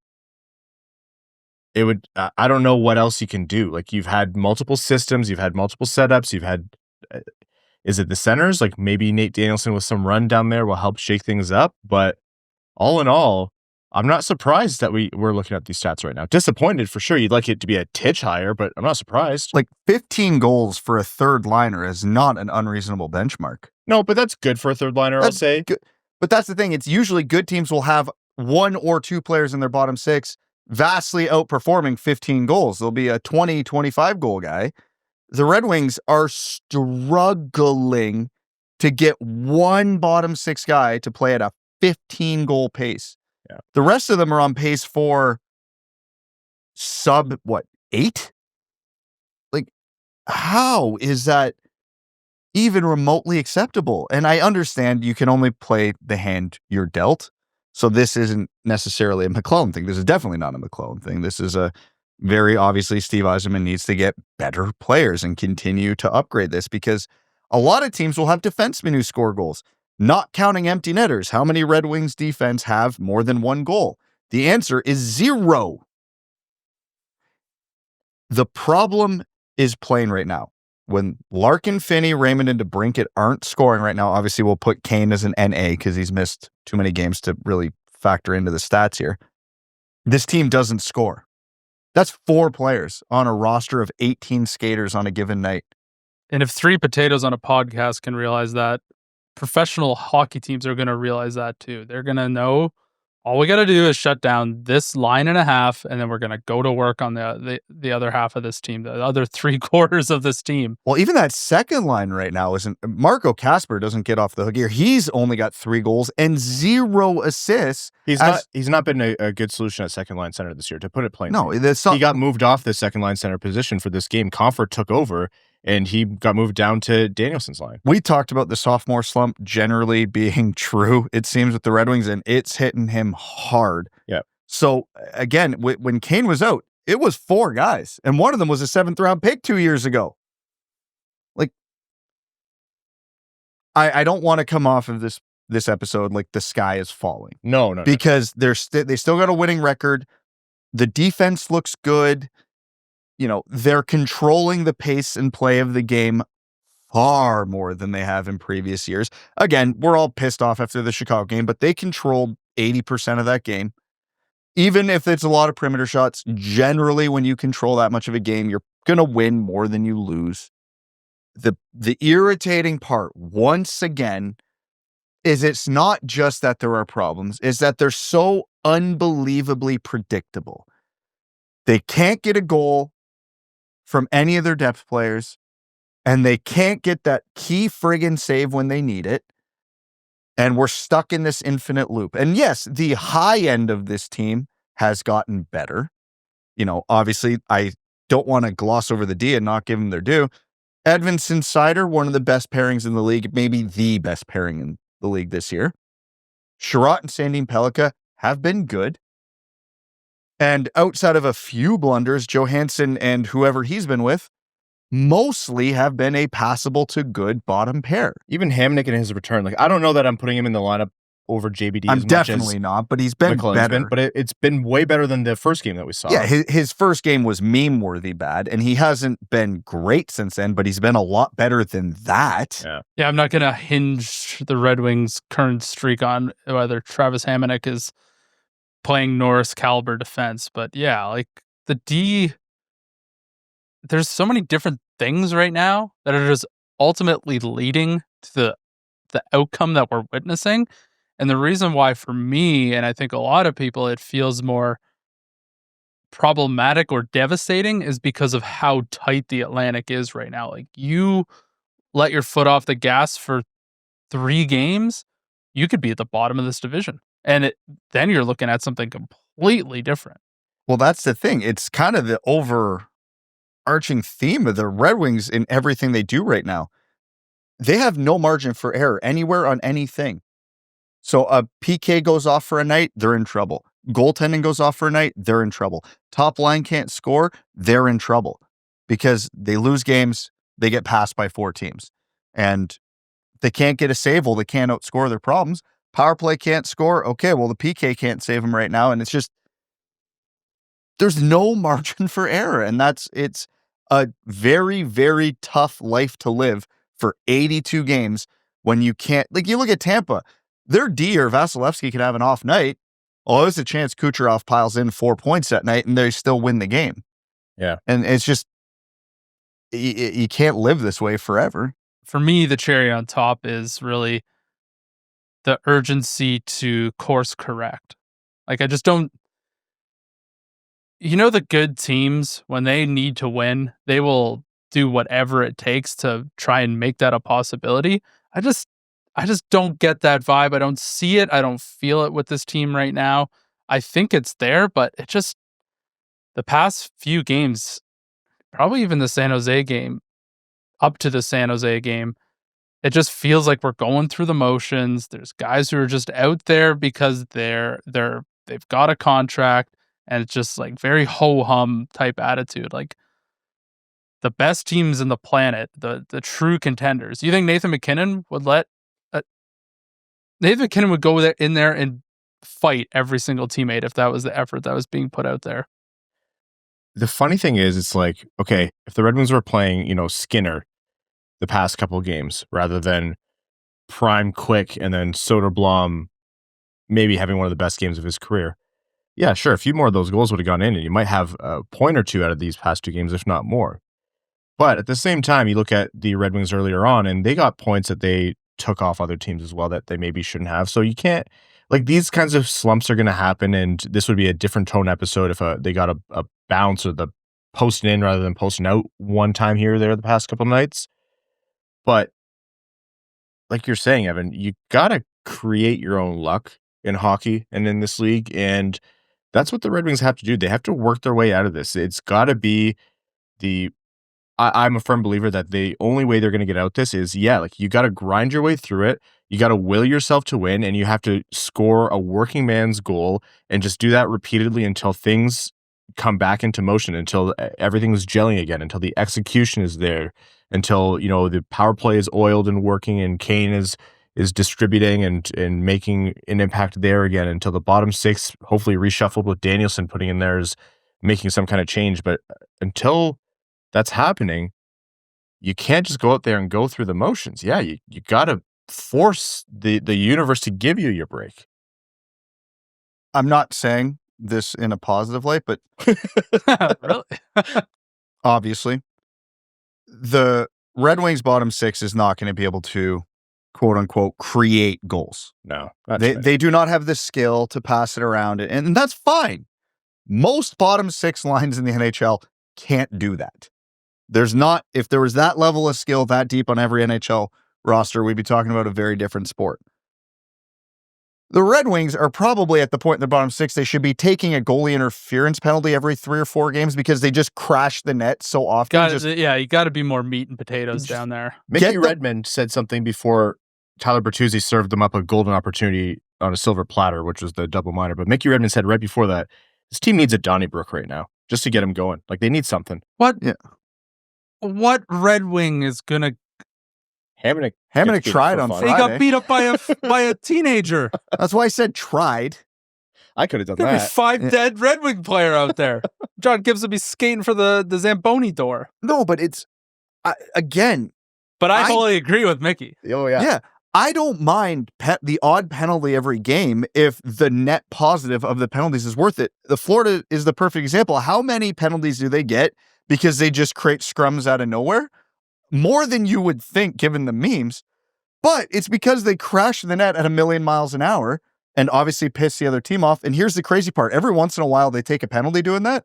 It would, I don't know what else you can do. Like, you've had multiple systems, you've had multiple setups, you've had, is it the centers? Like, maybe Nate Danielson with some run down there will help shake things up. But all in all, I'm not surprised that we're looking at these stats right now. Disappointed for sure. You'd like it to be a titch higher, but I'm not surprised. Like, 15 goals for a third liner is not an unreasonable benchmark. No, but that's good for a third liner, I'll say. Good. But that's the thing. It's usually good teams will have 1 or 2 players in their bottom 6 vastly outperforming 15 goals. There'll be a 20, 25 goal guy. The Red Wings are struggling to get 1 bottom 6 guy to play at a 15 goal pace. Yeah. The rest of them are on pace for sub 8? Like, how is that even remotely acceptable? And I understand you can only play the hand you're dealt. So this isn't necessarily a McLellan thing. This is definitely not a McLellan thing. This is a very obviously Steve Yzerman needs to get better players and continue to upgrade this, because a lot of teams will have defensemen who score goals, not counting empty netters. How many Red Wings defense have more than 1 goal? The answer is 0. The problem is plain right now. When Larkin, Finney, Raymond, and DeBrincat aren't scoring right now, obviously we'll put Kane as an NA because he's missed too many games to really factor into the stats here. This team doesn't score. That's 4 players on a roster of 18 skaters on a given night. And if 3 potatoes on a podcast can realize that, professional hockey teams are going to realize that too. They're going to know all we got to do is shut down this line and a half, and then we're going to go to work on the other half of this team, the other 3/4 of this team. Well, even that second line right now isn't. Marco Kasper doesn't get off the hook here. He's only got 3 goals and 0 assists. He's not been a good solution at second line center this year, to put it plainly. No, he got moved off the second line center position for this game. Compher took over, and he got moved down to Danielson's line. We talked about the sophomore slump generally being true, it seems, with the Red Wings, and it's hitting him hard. Yeah. So, again, when Kane was out, it was 4 guys, and one of them was a 7th-round pick 2 years ago. Like, I don't want to come off of this episode like the sky is falling. No. Because they still got a winning record. The defense looks good. they're controlling the pace and play of the game far more than they have in previous years. Again, we're all pissed off after the Chicago game, but they controlled 80% of that game. Even if it's a lot of perimeter shots, generally when you control that much of a game, you're going to win more than you lose. The irritating part, once again, is it's not just that there are problems, it's that they're so unbelievably predictable. They can't get a goal from any of their depth players, and they can't get that key friggin' save when they need it. And we're stuck in this infinite loop. And yes, the high end of this team has gotten better. Obviously, I don't want to gloss over the D and not give them their due. Edvinsson, Seider, one of the best pairings in the league, maybe the best pairing in the league this year. Sherratt and Sandin-Pellikka have been good. And outside of a few blunders, Johansson and whoever he's been with mostly have been a passable to good bottom pair. Even Hamnick in his return, I don't know that I'm putting him in the lineup over JBD. I'm definitely not, but he's been better. But it's been way better than the first game that we saw. Yeah, his first game was meme-worthy bad, and he hasn't been great since then, but he's been a lot better than that. Yeah, I'm not going to hinge the Red Wings' current streak on whether Travis Hamonic is playing Norris caliber defense, but yeah, the D... There's so many different things right now that are just ultimately leading to the outcome that we're witnessing. And the reason why, for me, and I think a lot of people, it feels more problematic or devastating is because of how tight the Atlantic is right now. You let your foot off the gas for 3 games, you could be at the bottom of this division. And then you're looking at something completely different. Well, that's the thing. It's kind of the overarching theme of the Red Wings in everything they do right now. They have no margin for error anywhere on anything. So a PK goes off for a night, they're in trouble. Goaltending goes off for a night, they're in trouble. Top line can't score, they're in trouble. Because they lose games, they get passed by 4 teams. And they can't get a save, well, they can't outscore their problems. Power play can't score, okay, well, the PK can't save them right now. And it's just, there's no margin for error. And it's a very, very tough life to live for 82 games when you can't, you look at Tampa, their D or Vasilevsky could have an off night. Oh, there's a chance Kucherov piles in 4 points that night and they still win the game. Yeah. And it's just, you can't live this way forever. For me, the cherry on top is really the urgency to course correct. I just don't, the good teams, when they need to win, they will do whatever it takes to try and make that a possibility. I just don't get that vibe. I don't see it. I don't feel it with this team right now. I think it's there, but it just, the past few games, probably even the San Jose game, up to the San Jose game, it just feels like we're going through the motions. There's guys who are just out there because they've got a contract, and it's just very ho-hum type attitude. The best teams in the planet, the true contenders. You think Nathan MacKinnon would Nathan MacKinnon would go in there and fight every single teammate if that was the effort that was being put out there? The funny thing is, it's okay, if the Red Wings were playing, Skinner the past couple of games rather than Prime Quick and then Soderblom maybe having one of the best games of his career. Yeah, sure, a few more of those goals would have gone in and you might have a point or two out of these past 2 games, if not more. But at the same time, you look at the Red Wings earlier on and they got points that they took off other teams as well that they maybe shouldn't have. So you can't, these kinds of slumps are going to happen, and this would be a different tone episode if they got a bounce or the posting in rather than posting out one time here or there the past couple of nights. But like you're saying, Evan, you got to create your own luck in hockey and in this league, and that's what the Red Wings have to do. They have to work their way out of this. It's got to be I'm a firm believer that the only way they're going to get out this is, you got to grind your way through it. You got to will yourself to win, and you have to score a working man's goal and just do that repeatedly until things come back into motion, until everything's gelling again, until the execution is there, until, the power play is oiled and working and Kane is distributing and making an impact there again, until the bottom 6 hopefully reshuffled with Danielson putting in theirs making some kind of change. But until that's happening, you can't just go out there and go through the motions. Yeah, you got to force the universe to give you your break. I'm not saying this in a positive light, but Really? obviously, the Red Wings bottom six is not going to be able to, quote unquote, create goals. No, They do not have the skill to pass it around, and that's fine. Most bottom six lines in the NHL can't do that. There's not, if there was that level of skill that deep on every NHL roster, we'd be talking about a very different sport. The Red Wings are probably at the point in the bottom six, they should be taking a goalie interference penalty every 3 or 4 games because they just crash the net so often. You got to be more meat and potatoes down there. Mickey Redmond said something before Tyler Bertuzzi served them up a golden opportunity on a silver platter, which was the double minor. But Mickey Redmond said right before that, this team needs a Donnybrook right now just to get them going. Like, they need something. What? Yeah. What Red Wing is going to... Hamonic tried on Friday. He got beat up by a teenager. That's why I said tried. I could have done There'd be that. 5 dead Red Wing player out there. John Gibson would be skating for the Zamboni door. No, but it's, again... But I totally agree with Mickey. Oh, yeah. Yeah. I don't mind the odd penalty every game if the net positive of the penalties is worth it. The Florida is the perfect example. How many penalties do they get because they just create scrums out of nowhere? More than you would think given the memes. But it's because they crash the net at 1,000,000 miles an hour and obviously piss the other team off. And here's the crazy part. Every once in a while, they take a penalty doing that.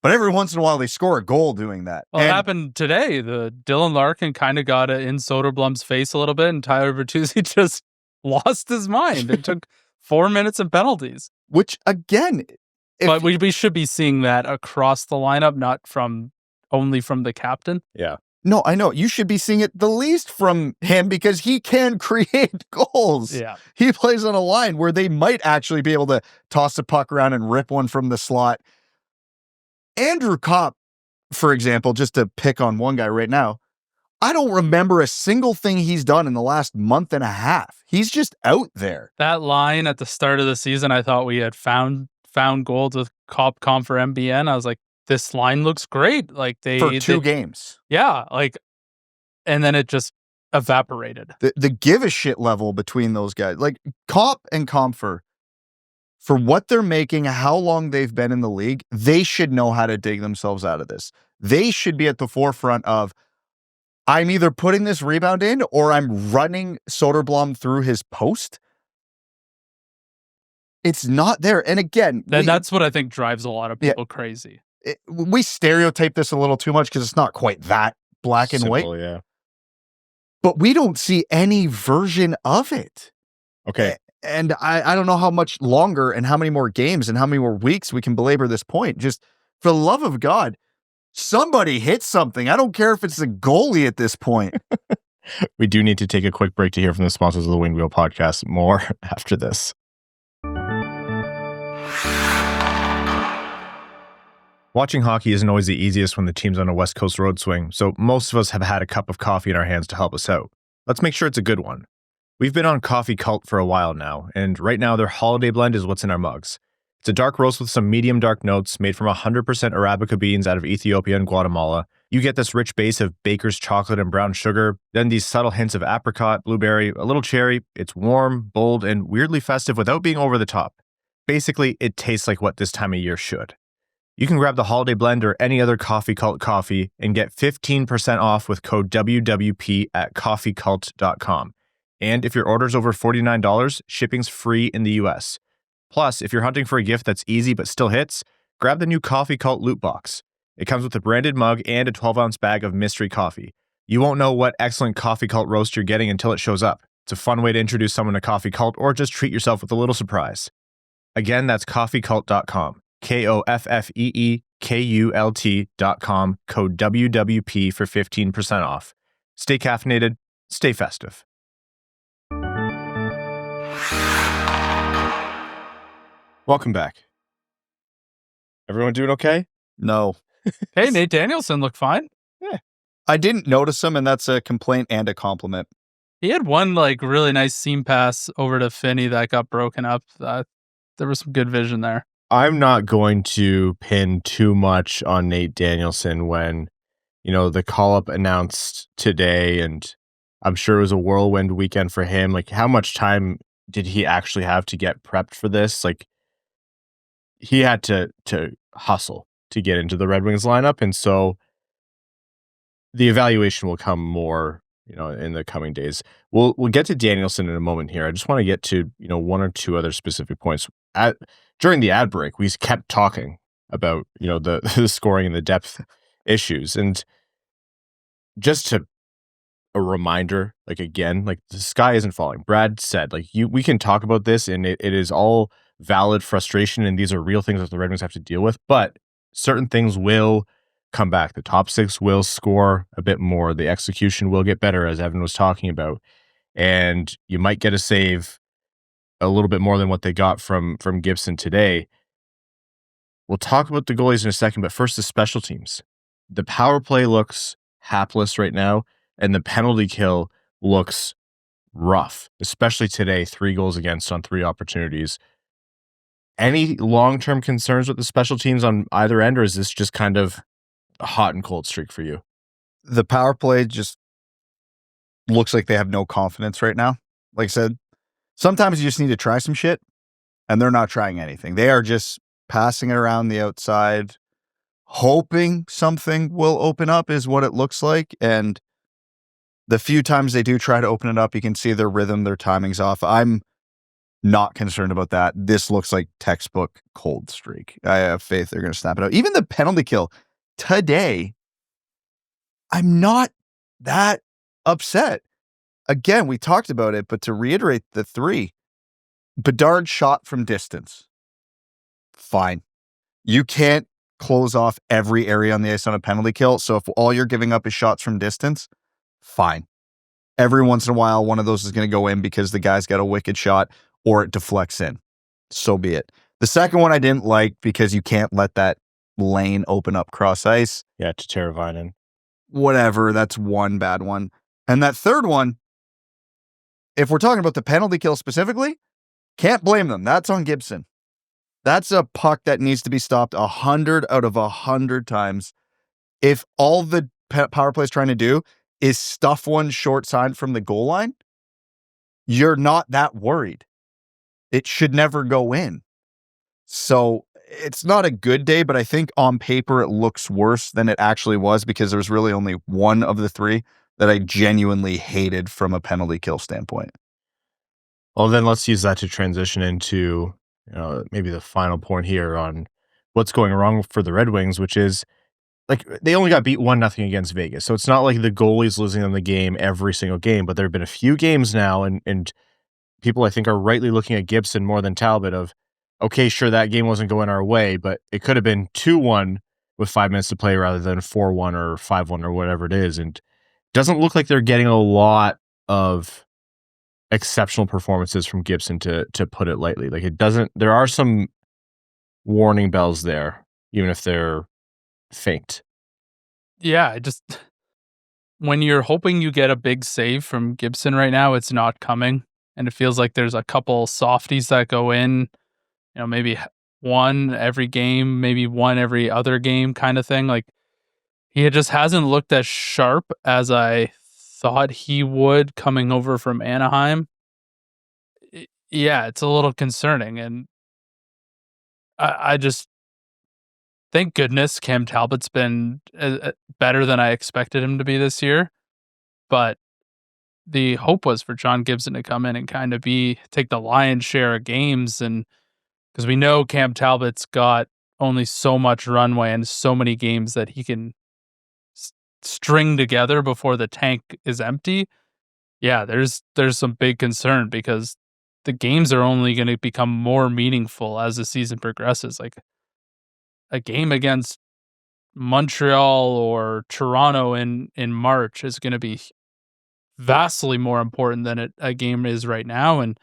But every once in a while, they score a goal doing that. Well, it happened today. The Dylan Larkin kind of got it in Soderblom's face a little bit, and Tyler Bertuzzi just lost his mind. It took 4 minutes of penalties. Which, again... But we should be seeing that across the lineup, not only from the captain. Yeah. No, I know. You should be seeing it the least from him because he can create goals. Yeah. He plays on a line where they might actually be able to toss a puck around and rip one from the slot. Andrew Kopp, for example, just to pick on one guy right now, I don't remember a single thing he's done in the last month and a half. He's just out there. That line at the start of the season, I thought we had found goals with Kopp for MBN. I was like, this line looks great. Like for 2 games. Yeah. And then it just evaporated. The give a shit level between those guys, like Kopp and Comfer, for what they're making, how long they've been in the league, they should know how to dig themselves out of this. They should be at the forefront of, I'm either putting this rebound in or I'm running Soderblom through his post. It's not there. And again, that's what I think drives a lot of people crazy. We stereotype this a little too much because it's not quite that black and white. Yeah. But we don't see any version of it. Okay. And I don't know how much longer and how many more games and how many more weeks we can belabor this point. Just for the love of God, somebody hit something. I don't care if it's the goalie at this point. We do need to take a quick break to hear from the sponsors of the Wing Wheel podcast. More after this. Watching hockey isn't always the easiest when the team's on a West Coast road swing, so most of us have had a cup of coffee in our hands to help us out. Let's make sure it's a good one. We've been on Coffee Cult for a while now, and right now their holiday blend is what's in our mugs. It's a dark roast with some medium dark notes made from 100% Arabica beans out of Ethiopia and Guatemala. You get this rich base of baker's chocolate and brown sugar, then these subtle hints of apricot, blueberry, a little cherry. It's warm, bold, and weirdly festive without being over the top. Basically, it tastes like what this time of year should. You can grab the holiday blend or any other Coffee Cult coffee and get 15% off with code WWP at coffeecult.com. And if your order's over $49, shipping's free in the US. Plus, if you're hunting for a gift that's easy but still hits, grab the new Coffee Cult loot box. It comes with a branded mug and a 12-ounce bag of mystery coffee. You won't know what excellent Coffee Cult roast you're getting until it shows up. It's a fun way to introduce someone to Coffee Cult or just treat yourself with a little surprise. Again, that's coffeecult.com. KOFFEEKULT.com, code WWP for 15% off. Stay caffeinated, stay festive. Welcome back. Everyone doing okay? No. Hey, Nate Danielson looked fine. Yeah. I didn't notice him, and that's a complaint and a compliment. He had one really nice seam pass over to Finney that got broken up. There was some good vision there. I'm not going to pin too much on Nate Danielson when, the call-up announced today, and I'm sure it was a whirlwind weekend for him. Like, how much time did he actually have to get prepped for this? Like, he had to hustle to get into the Red Wings lineup, and so the evaluation will come more, in the coming days. We'll get to Danielson in a moment here. I just want to get to, one or two other specific points. During the ad break, we kept talking about, the scoring and the depth issues. And just a reminder, again, the sky isn't falling. Brad said, we can talk about this, and it is all valid frustration, and these are real things that the Red Wings have to deal with, but certain things will come back. The top six will score a bit more. The execution will get better, as Evan was talking about, and you might get a save a little bit more than what they got from Gibson today. We'll talk about the goalies in a second, but first the special teams. The power play looks hapless right now, and the penalty kill looks rough, especially today. 3 goals against on 3 opportunities. Any long-term concerns with the special teams on either end, or is this just kind of a hot and cold streak for you? The power play just looks like they have no confidence right now. Like I said, sometimes you just need to try some shit, and they're not trying anything. They are just passing it around the outside, hoping something will open up is what it looks like. And the few times they do try to open it up, you can see their rhythm, their timing's off. I'm not concerned about that. This looks like textbook cold streak. I have faith they're going to snap it out. Even the penalty kill today, I'm not that upset. Again, we talked about it, but to reiterate the 3, Bedard shot from distance. Fine. You can't close off every area on the ice on a penalty kill. So if all you're giving up is shots from distance, fine. Every once in a while, one of those is going to go in because the guy's got a wicked shot or it deflects in. So be it. The second one I didn't like because you can't let that lane open up cross ice. Yeah, to Teravainen. Whatever. That's one bad one. And that third one, if we're talking about the penalty kill specifically, can't blame them. That's on Gibson. That's a puck that needs to be stopped 100 out of 100 times. If all the power play is trying to do is stuff one short side from the goal line, you're not that worried. It should never go in. So it's not a good day, but I think on paper it looks worse than it actually was because there's really only one of the 3 that I genuinely hated from a penalty kill standpoint. Well, then let's use that to transition into maybe the final point here on what's going wrong for the Red Wings, which is they only got beat 1-0 against Vegas. So it's not like the goalie's losing them the game every single game, but there have been a few games now, and people I think are rightly looking at Gibson more than Talbot of, okay, sure, that game wasn't going our way, but it could have been 2-1 with 5 minutes to play rather than 4-1 or 5-1 or whatever it is. And it doesn't look like they're getting a lot of exceptional performances from Gibson, to put it lightly. There are some warning bells there, even if they're faint. Yeah, when you're hoping you get a big save from Gibson right now, it's not coming. And it feels like there's a couple softies that go in, maybe one every game, maybe one every other game kind of thing. He just hasn't looked as sharp as I thought he would coming over from Anaheim. Yeah, it's a little concerning. And I just, thank goodness Cam Talbot's been better than I expected him to be this year. But the hope was for John Gibson to come in and kind of take the lion's share of games. And because we know Cam Talbot's got only so much runway and so many games that he can string together before the tank is empty. Yeah, there's some big concern because the games are only going to become more meaningful as the season progresses. A game against Montreal or Toronto in March is going to be vastly more important than a game is right now. And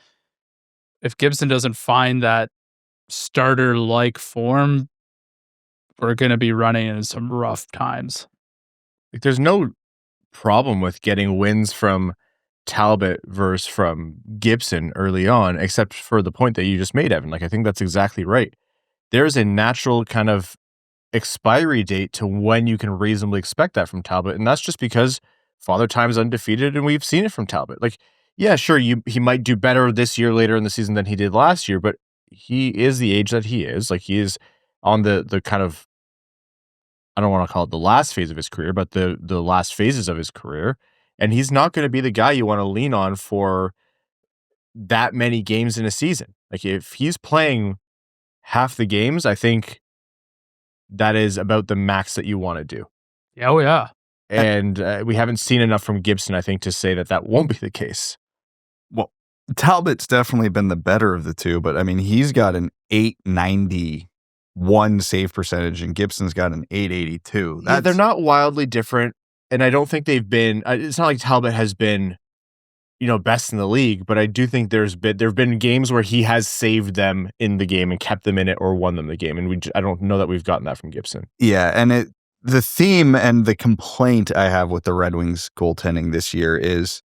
if Gibson doesn't find that starter-like form, we're going to be running into some rough times. There's no problem with getting wins from Talbot versus from Gibson early on, except for the point that you just made, Evan. I think that's exactly right. there's a natural kind of expiry date to when you can reasonably expect that from Talbot. And that's just because Father Time's undefeated and we've seen it from Talbot. Like, yeah, sure, he might do better this year later in the season than he did last year, but he is the age that he is. Like, he is on the kind of, I don't want to call it the last phase of his career, but the last phases of his career. And he's not going to be the guy you want to lean on for that many games in a season. Like, if he's playing half the games, I think that is about the max that you want to do. Oh, yeah. And we haven't seen enough from Gibson, I think, to say that won't be the case. Well, Talbot's definitely been the better of the two, but I mean, he's got an 891 save percentage and Gibson's got an 882. Yeah, they're not wildly different, and I don't think they've been, it's not like Talbot has been, best in the league, but I do think there have been games where he has saved them in the game and kept them in it or won them the game, and I don't know that we've gotten that from Gibson. Yeah, and the theme and the complaint I have with the Red Wings goaltending this year is,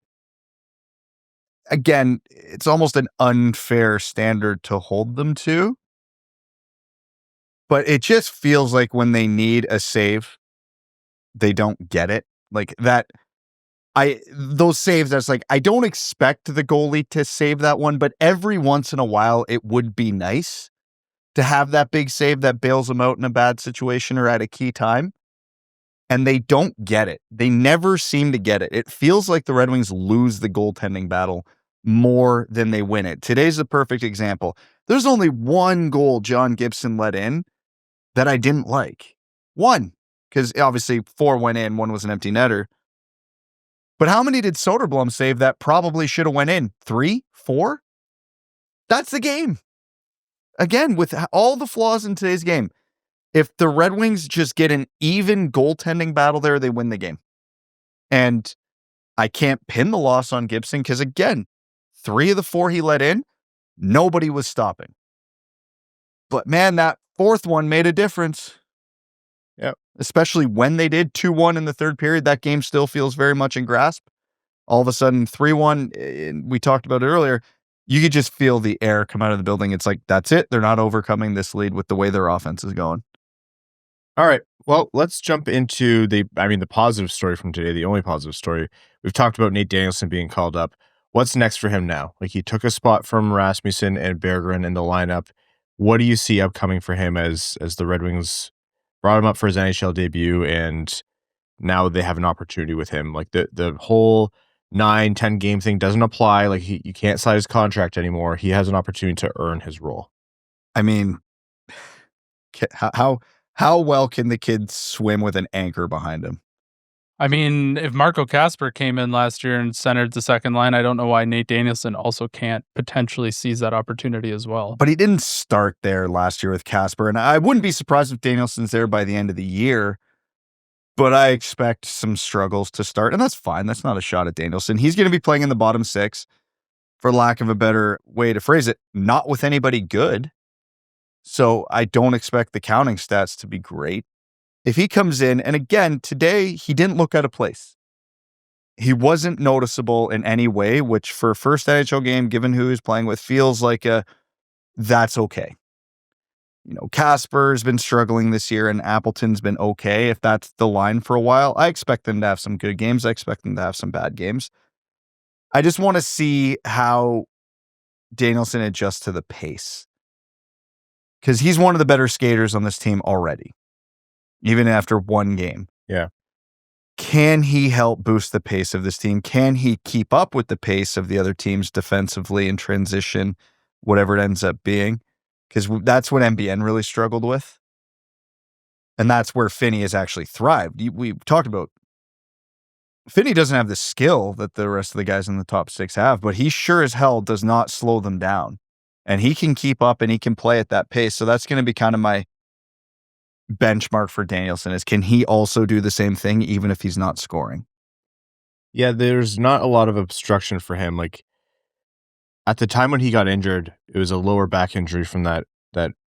again, it's almost an unfair standard to hold them to, but it just feels like when they need a save, they don't get it. Like that, those saves, that's like, I don't expect the goalie to save that one, but every once in a while, it would be nice to have that big save that bails them out in a bad situation or at a key time. And they don't get it. They never seem to get it. It feels like the Red Wings lose the goaltending battle more than they win it. Today's the perfect example. There's only one goal John Gibson let in that I didn't like. One, because obviously 4 went in, 1 was an empty netter. But how many did Soderblom save that probably should have went in? 3? 4? That's the game. Again, with all the flaws in today's game, if the Red Wings just get an even goaltending battle there, they win the game. And I can't pin the loss on Gibson because, again, 3 of the 4 he let in, nobody was stopping. But, man, that 4th one made a difference. Yeah, especially when they did 2-1 in the third period. That game still feels very much in grasp. All of a sudden, 3-1, we talked about it earlier, you could just feel the air come out of the building. It's like, that's it. They're not overcoming this lead with the way their offense is going. All right. Well, let's jump into the positive story from today, the only positive story. We've talked about Nate Danielson being called up. What's next for him now? Like, he took a spot from Rasmussen and Berggren in the lineup. What do you see upcoming for him as the Red Wings brought him up for his NHL debut, and now they have an opportunity with him? Like, the whole 9-10 game thing doesn't apply. Like, you can't sign his contract anymore. He has an opportunity to earn his role. I mean, how well can the kid swim with an anchor behind him? I mean, if Marco Kasper came in last year and centered the second line, I don't know why Nate Danielson also can't potentially seize that opportunity as well. But he didn't start there last year with Kasper, and I wouldn't be surprised if Danielson's there by the end of the year, but I expect some struggles to start, and that's fine. That's not a shot at Danielson. He's going to be playing in the bottom 6, for lack of a better way to phrase it, not with anybody good. So I don't expect the counting stats to be great. If he comes in, and again, today, he didn't look out of place. He wasn't noticeable in any way, which for a first NHL game, given who he's playing with, feels like that's okay. Kasper's been struggling this year, and Appleton's been okay. If that's the line for a while, I expect them to have some good games. I expect them to have some bad games. I just want to see how Danielson adjusts to the pace, because he's one of the better skaters on this team already, even after 1 game. Yeah. Can he help boost the pace of this team? Can he keep up with the pace of the other teams defensively in transition, whatever it ends up being? Because that's what MBN really struggled with. And that's where Finney has actually thrived. We talked about Finney doesn't have the skill that the rest of the guys in the top 6 have, but he sure as hell does not slow them down. And he can keep up and he can play at that pace. So that's going to be kind of my benchmark for Danielson, is can he also do the same thing even if he's not scoring? Yeah, there's not a lot of obstruction for him. Like, at the time when he got injured, it was a lower back injury from that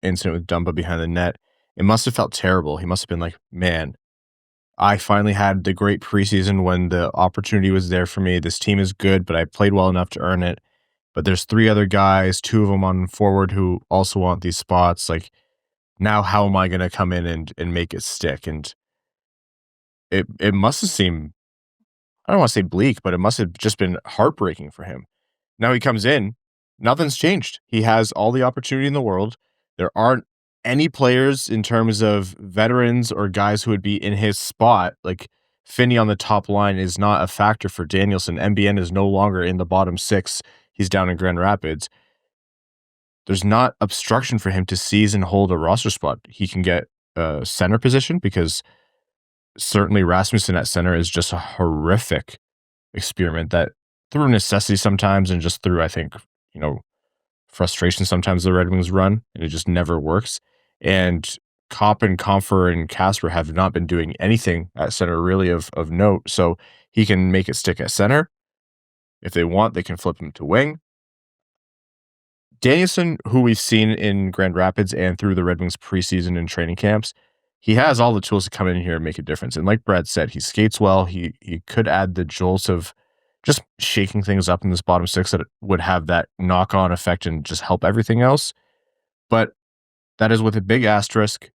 incident with Dumba behind the net. It must have felt terrible. He must have been like, man, I finally had the great preseason when the opportunity was there for me. This team is good, but I played well enough to earn it. But there's 3 other guys, 2 of them on forward, who also want these spots. Like, now how am I going to come in and make it stick? And it must have seemed, I don't want to say bleak, but it must have just been heartbreaking for him. Now he comes in, nothing's changed. He has all the opportunity in the world. There aren't any players in terms of veterans or guys who would be in his spot. Like Finney on the top line is not a factor for Danielson. MBN is no longer in the bottom six. He's down in Grand Rapids. There's not obstruction for him to seize and hold a roster spot. He can get a center position because certainly Rasmussen at center is just a horrific experiment that through necessity sometimes and just through, I think, frustration sometimes the Red Wings run, and it just never works. And Kopp and Compher and Kasper have not been doing anything at center really of note, so he can make it stick at center. If they want, they can flip him to wing. Danielson, who we've seen in Grand Rapids and through the Red Wings preseason and training camps, he has all the tools to come in here and make a difference. And like Brad said, he skates well. He could add the jolts of just shaking things up in this bottom six that would have that knock-on effect and just help everything else. But that is with a big asterisk.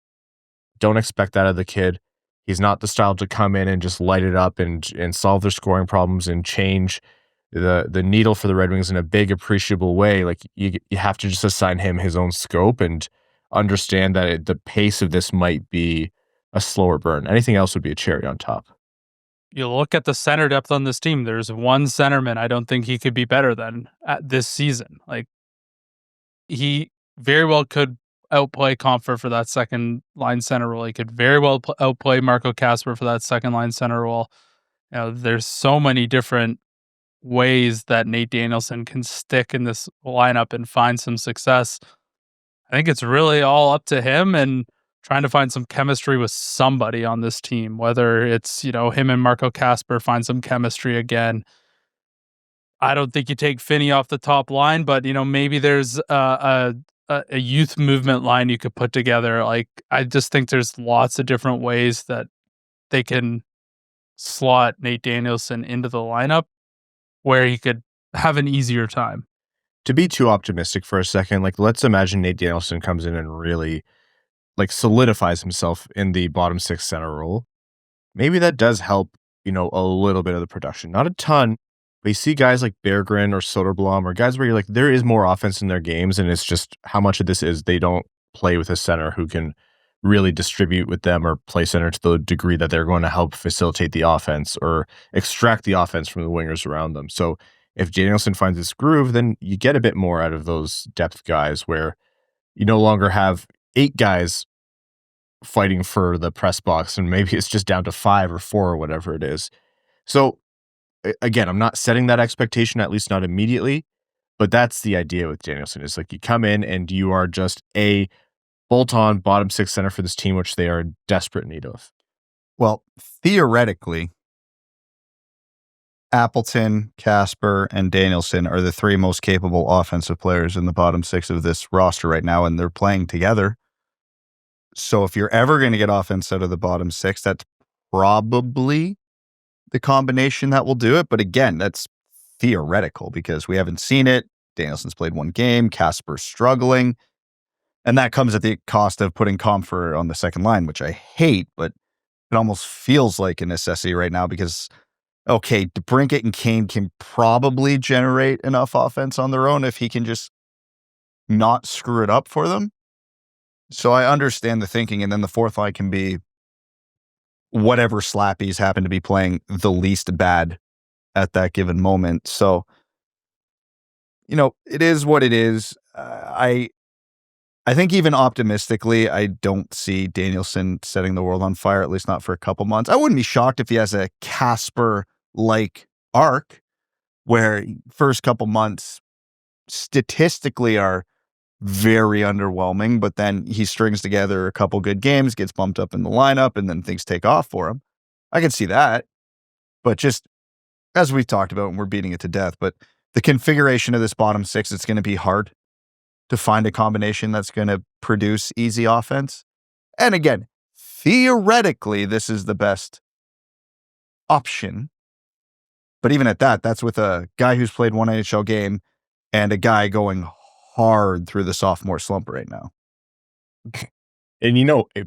Don't expect that of the kid. He's not the style to come in and just light it up and solve their scoring problems and change the needle for the Red Wings in a big, appreciable way. Like you have to just assign him his own scope and understand that the pace of this might be a slower burn. Anything else would be a cherry on top. You look at the center depth on this team. There's one centerman I don't think he could be better than at this season. Like he very well could outplay Compher for that second line center role. He could very well outplay Marco Kasper for that second line center role. There's so many different ways that Nate Danielson can stick in this lineup and find some success. I think it's really all up to him and trying to find some chemistry with somebody on this team, whether it's, him and Marco Kasper find some chemistry again. I don't think you take Finney off the top line, but, maybe there's a youth movement line you could put together. Like, I just think there's lots of different ways that they can slot Nate Danielson into the lineup where he could have an easier time. To be too optimistic for a second, let's imagine Nate Danielson comes in and really solidifies himself in the bottom six center role. Maybe that does help, a little bit of the production. Not a ton, but you see guys like Berggren or Soderblom or guys where you're like, there is more offense in their games, and it's just how much of this is they don't play with a center who can really distribute with them or play center to the degree that they're going to help facilitate the offense or extract the offense from the wingers around them. So if Danielson finds his groove, then you get a bit more out of those depth guys where you no longer have 8 guys fighting for the press box, and maybe it's just down to 5 or 4 or whatever it is. So again, I'm not setting that expectation, at least not immediately, but that's the idea with Danielson is you come in and you are just a bolt-on bottom six center for this team, which they are in desperate need of. Well, theoretically, Appleton, Kasper, and Danielson are the 3 most capable offensive players in the bottom 6 of this roster right now, and they're playing together. So if you're ever going to get offense out of the bottom 6, that's probably the combination that will do it. But again, that's theoretical because we haven't seen it. Danielson's played 1 game, Kasper's struggling, and that comes at the cost of putting Compher on the second line, which I hate, but it almost feels like a necessity right now because okay, DeBrincat and Kane can probably generate enough offense on their own if he can just not screw it up for them. So I understand the thinking, and then the fourth line can be whatever slappies happen to be playing the least bad at that given moment. So, it is what it is. I think even optimistically, I don't see Danielson setting the world on fire, at least not for a couple months. I wouldn't be shocked if he has a Kasper-like arc where first couple months statistically are very underwhelming, but then he strings together a couple good games, gets bumped up in the lineup, and then things take off for him. I can see that. But just as we've talked about, and we're beating it to death, but the configuration of this bottom 6, it's going to be hard to find a combination that's going to produce easy offense. And again, theoretically, this is the best option. But even at that, that's with a guy who's played 1 NHL game and a guy going hard through the sophomore slump right now. And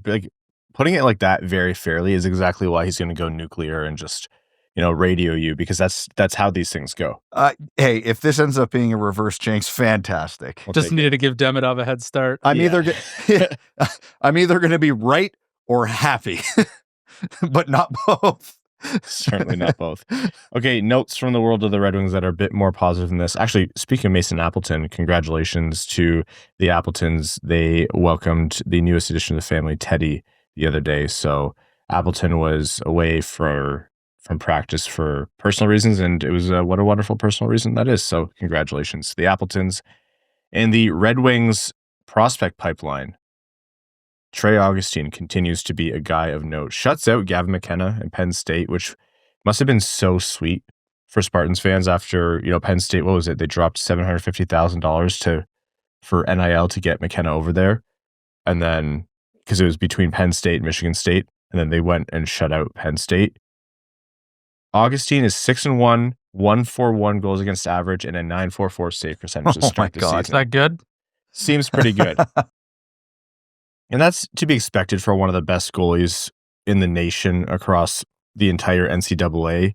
like putting it like that very fairly is exactly why he's going to go nuclear and just, radio you, because that's how these things go. Hey, if this ends up being a reverse jinx, fantastic. Just needed to give Demidov a head start. I'm either going to be right or happy, but not both. Certainly not both. Okay, notes from the world of the Red Wings that are a bit more positive than this. Actually, speaking of Mason Appleton, congratulations to the Appletons. They welcomed the newest addition to the family, Teddy, the other day. So Appleton was away from practice for personal reasons, and it was what a wonderful personal reason that is. So congratulations to the Appletons. And the Red Wings prospect pipeline. Trey Augustine continues to be a guy of note. Shuts out Gavin McKenna and Penn State, which must have been so sweet for Spartans fans after, Penn State, what was it? They dropped $750,000 for NIL to get McKenna over there. And then, because it was between Penn State and Michigan State, and then they went and shut out Penn State. Augustine is 6-1, 141 goals against average, and a 944 save percentage to start the season. Is that good? Seems pretty good. And that's to be expected for one of the best goalies in the nation across the entire NCAA.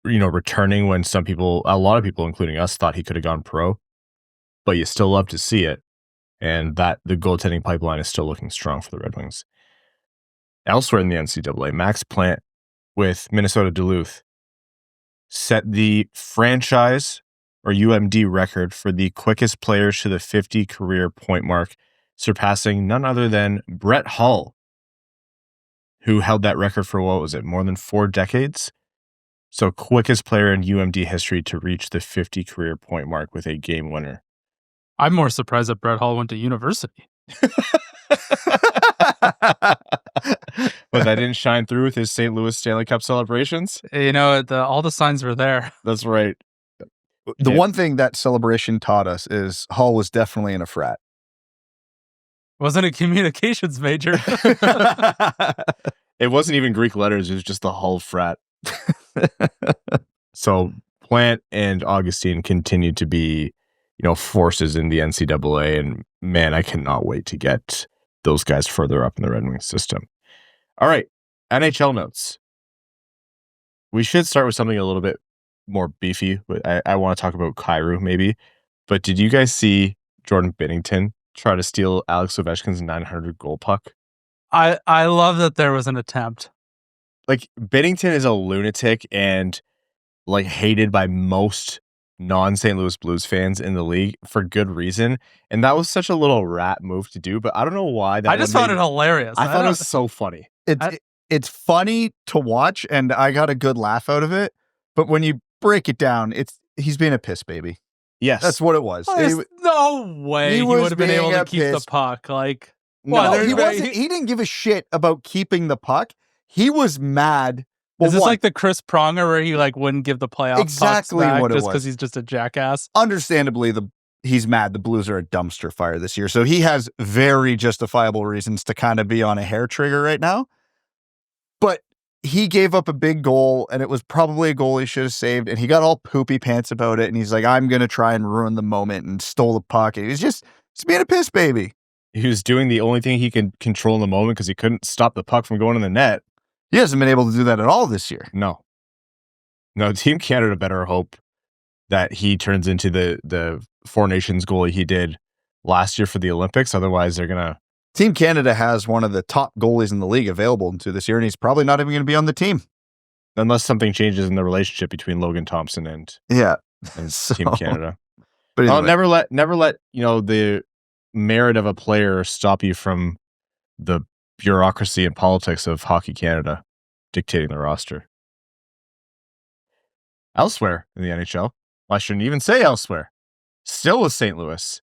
Returning when a lot of people, including us, thought he could have gone pro. But you still love to see it. And that the goaltending pipeline is still looking strong for the Red Wings. Elsewhere in the NCAA, Max Plante with Minnesota Duluth set the franchise or UMD record for the quickest players to the 50 career point mark, surpassing none other than Brett Hull, who held that record for, more than 4 decades? So quickest player in UMD history to reach the 50 career point mark with a game winner. I'm more surprised that Brett Hull went to university. But that didn't shine through with his St. Louis Stanley Cup celebrations? All the signs were there. That's right. The one thing that celebration taught us is Hull was definitely in a frat. Wasn't a communications major. It wasn't even Greek letters. It was just the Hull frat. So Plante and Augustine continue to be, forces in the NCAA. And man, I cannot wait to get those guys further up in the Red Wings system. All right, NHL notes. We should start with something a little bit more beefy. I want to talk about Kyrou maybe. But did you guys see Jordan Binnington try to steal Alex Ovechkin's 900 goal puck? I love that there was an attempt. Like, Binnington is a lunatic and hated by most non-St. Louis Blues fans in the league for good reason. And that was such a little rat move to do, but I don't know why. I just found it hilarious. I thought it was so funny. It's funny to watch, and I got a good laugh out of it. But when you break it down, he's being a piss baby. Yes. That's what it was. No way he would have been able to keep the puck. No, he wasn't. He didn't give a shit about keeping the puck. He was mad. Is this like the Chris Pronger where he wouldn't give the playoff exactly pucks back what it just was? Because he's just a jackass? Understandably, he's mad. The Blues are a dumpster fire this year. So he has very justifiable reasons to kind of be on a hair trigger right now. But he gave up a big goal, and it was probably a goal he should have saved, and he got all poopy pants about it, and he's like, I'm going to try and ruin the moment, and stole the puck. And he was just being a piss baby. He was doing the only thing he could control in the moment because he couldn't stop the puck from going in the net. He hasn't been able to do that at all this year. No, Team Canada better hope that he turns into the Four Nations goalie he did last year for the Olympics. Otherwise, they're going to... Team Canada has one of the top goalies in the league available to this year, and he's probably not even going to be on the team. Unless something changes in the relationship between Logan Thompson and Team Canada. But anyway. Never let the merit of a player stop you from the bureaucracy and politics of Hockey Canada dictating the roster. Elsewhere in the NHL, I shouldn't even say elsewhere, still with St. Louis,